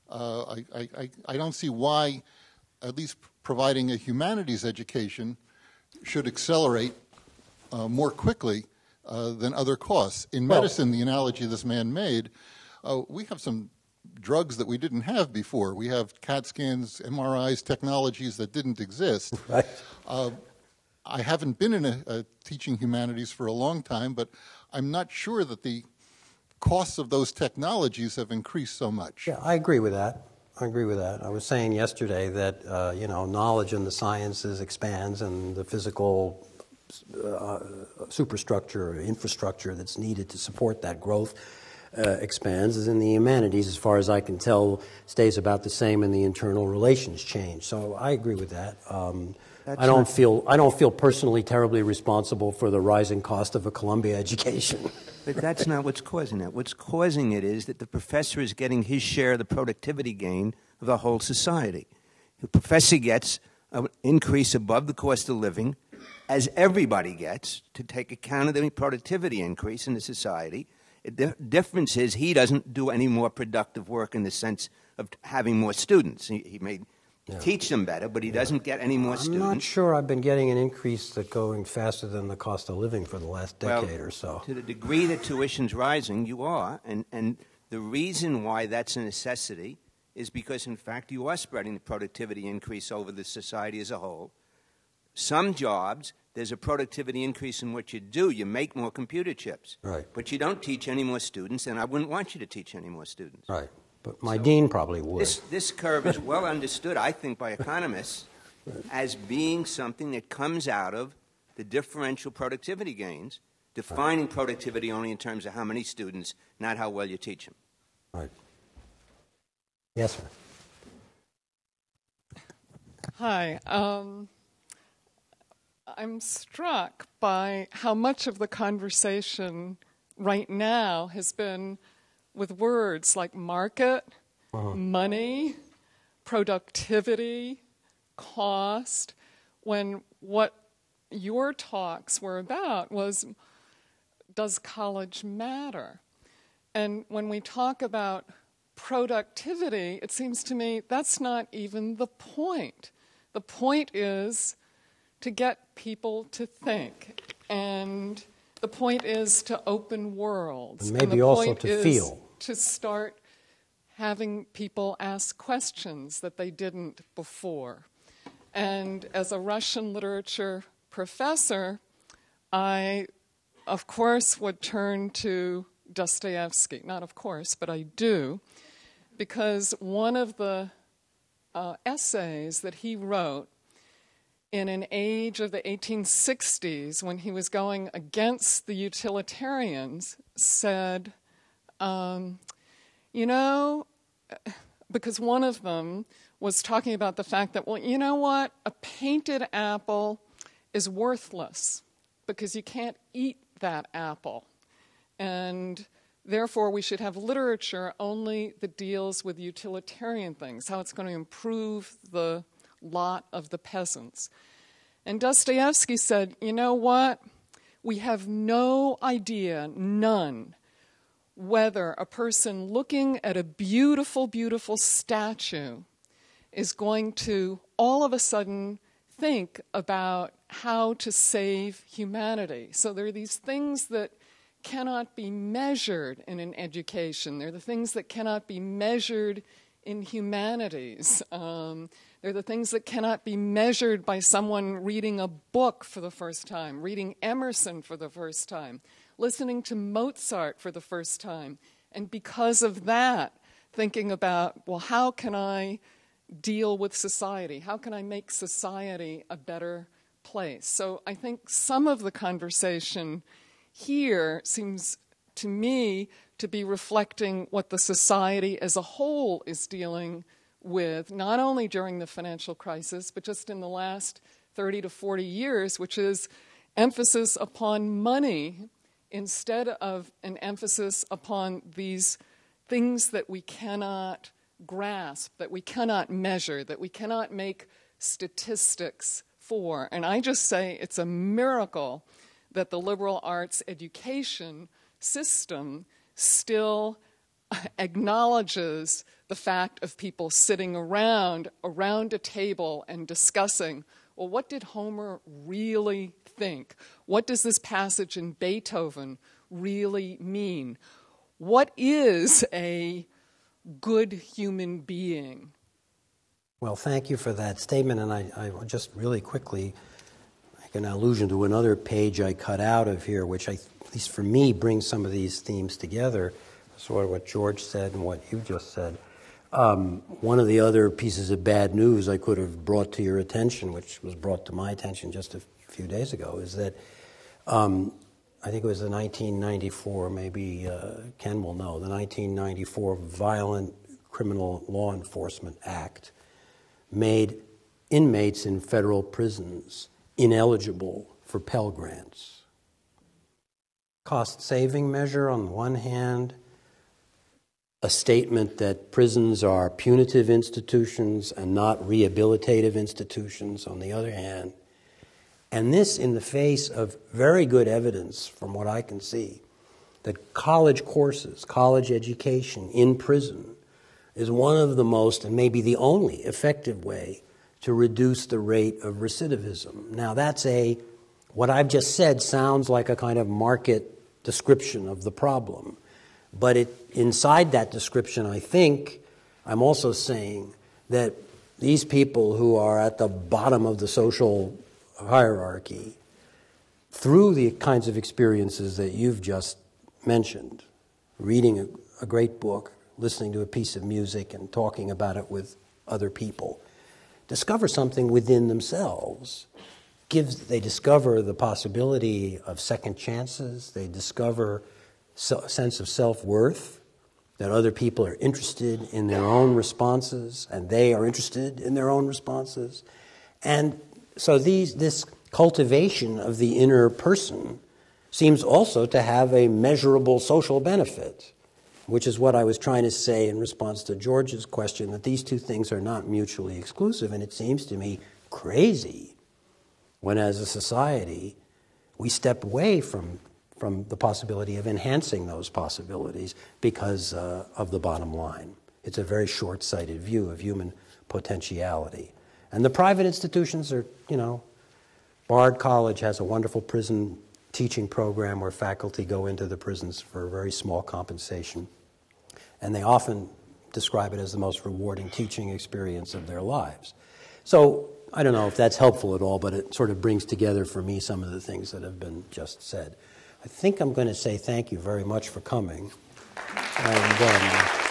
I don't see why at least providing a humanities education should accelerate more quickly than other costs. In medicine, the analogy this man made, we have some drugs that we didn't have before. We have CAT scans, MRIs, technologies that didn't exist. Right. I haven't been in a teaching humanities for a long time, but I'm not sure that the costs of those technologies have increased so much. Yeah, I agree with that. I was saying yesterday that knowledge in the sciences expands, and the physical superstructure, infrastructure that's needed to support that growth expands. As in the humanities, as far as I can tell, stays about the same, and the internal relations change. So I agree with that. I don't feel personally terribly responsible for the rising cost of a Columbia education. But that's not what's causing it. What's causing it is that the professor is getting his share of the productivity gain of the whole society. The professor gets an increase above the cost of living, as everybody gets, to take account of the productivity increase in the society. The difference is he doesn't do any more productive work in the sense of having more students. He may teach them better, but he doesn't get any more students. I'm not sure I've been getting an increase that's going faster than the cost of living for the last decade or so. To the degree that tuition's rising, you are. And the reason why that's a necessity is because, in fact, you are spreading the productivity increase over the society as a whole. Some jobs, there's a productivity increase in what you do. You make more computer chips. Right. But you don't teach any more students, and I wouldn't want you to teach any more students. Right. But my dean probably would. This curve is well understood, I think, by economists as being something that comes out of the differential productivity gains, defining productivity only in terms of how many students, not how well you teach them. Right. Yes, sir. Hi. I'm struck by how much of the conversation right now has been with words like market, money, productivity, cost, when what your talks were about was, does college matter? And when we talk about productivity, it seems to me that's not even the point. The point is to get people to think, and the point is to open worlds. And maybe the also point to is feel. To start having people ask questions that they didn't before. And as a Russian literature professor, I, of course, would turn to Dostoevsky. Not of course, but I do, because one of the essays that he wrote in an age of the 1860s, when he was going against the utilitarians, said, because one of them was talking about the fact that, well, you know what? A painted apple is worthless because you can't eat that apple. And therefore, we should have literature only that deals with utilitarian things, how it's going to improve the lot of the peasants. And Dostoevsky said, you know what? We have no idea, none, whether a person looking at a beautiful, beautiful statue is going to all of a sudden think about how to save humanity. So there are these things that cannot be measured in an education. They're the things that cannot be measured in humanities. They're the things that cannot be measured by someone reading a book for the first time, reading Emerson for the first time, listening to Mozart for the first time. And because of that, thinking about, well, how can I deal with society? How can I make society a better place? So I think some of the conversation here seems to me to be reflecting what the society as a whole is dealing with, not only during the financial crisis, but just in the last 30 to 40 years, which is emphasis upon money instead of an emphasis upon these things that we cannot grasp, that we cannot measure, that we cannot make statistics for. And I just say it's a miracle that the liberal arts education system still acknowledges the fact of people sitting around a table and discussing, well, what did Homer really think? What does this passage in Beethoven really mean? What is a good human being? Well, thank you for that statement, and I just really quickly make an allusion to another page I cut out of here, which at least for me brings some of these themes together, sort of what George said and what you just said. One of the other pieces of bad news I could have brought to your attention, which was brought to my attention just a few days ago, is that I think it was the 1994, maybe Ken will know, the 1994 Violent Criminal Law Enforcement Act made inmates in federal prisons ineligible for Pell Grants. Cost-saving measure on the one hand, a statement that prisons are punitive institutions and not rehabilitative institutions on the other hand, and this in the face of very good evidence from what I can see that college courses, college education in prison is one of the most and maybe the only effective way to reduce the rate of recidivism. Now what I've just said sounds like a kind of market description of the problem. But inside that description, I think I'm also saying that these people who are at the bottom of the social hierarchy, through the kinds of experiences that you've just mentioned, reading a great book, listening to a piece of music, and talking about it with other people, discover something within themselves. They discover the possibility of second chances. They discover a sense of self-worth, that other people are interested in their own responses, and they are interested in their own responses. And so this cultivation of the inner person seems also to have a measurable social benefit, which is what I was trying to say in response to George's question, that these two things are not mutually exclusive. And it seems to me crazy when, as a society, we step away from the possibility of enhancing those possibilities because of the bottom line. It's a very short-sighted view of human potentiality. And the private institutions are, Bard College has a wonderful prison teaching program where faculty go into the prisons for a very small compensation. And they often describe it as the most rewarding teaching experience of their lives. So I don't know if that's helpful at all, but it sort of brings together for me some of the things that have been just said. I think I'm going to say thank you very much for coming. And,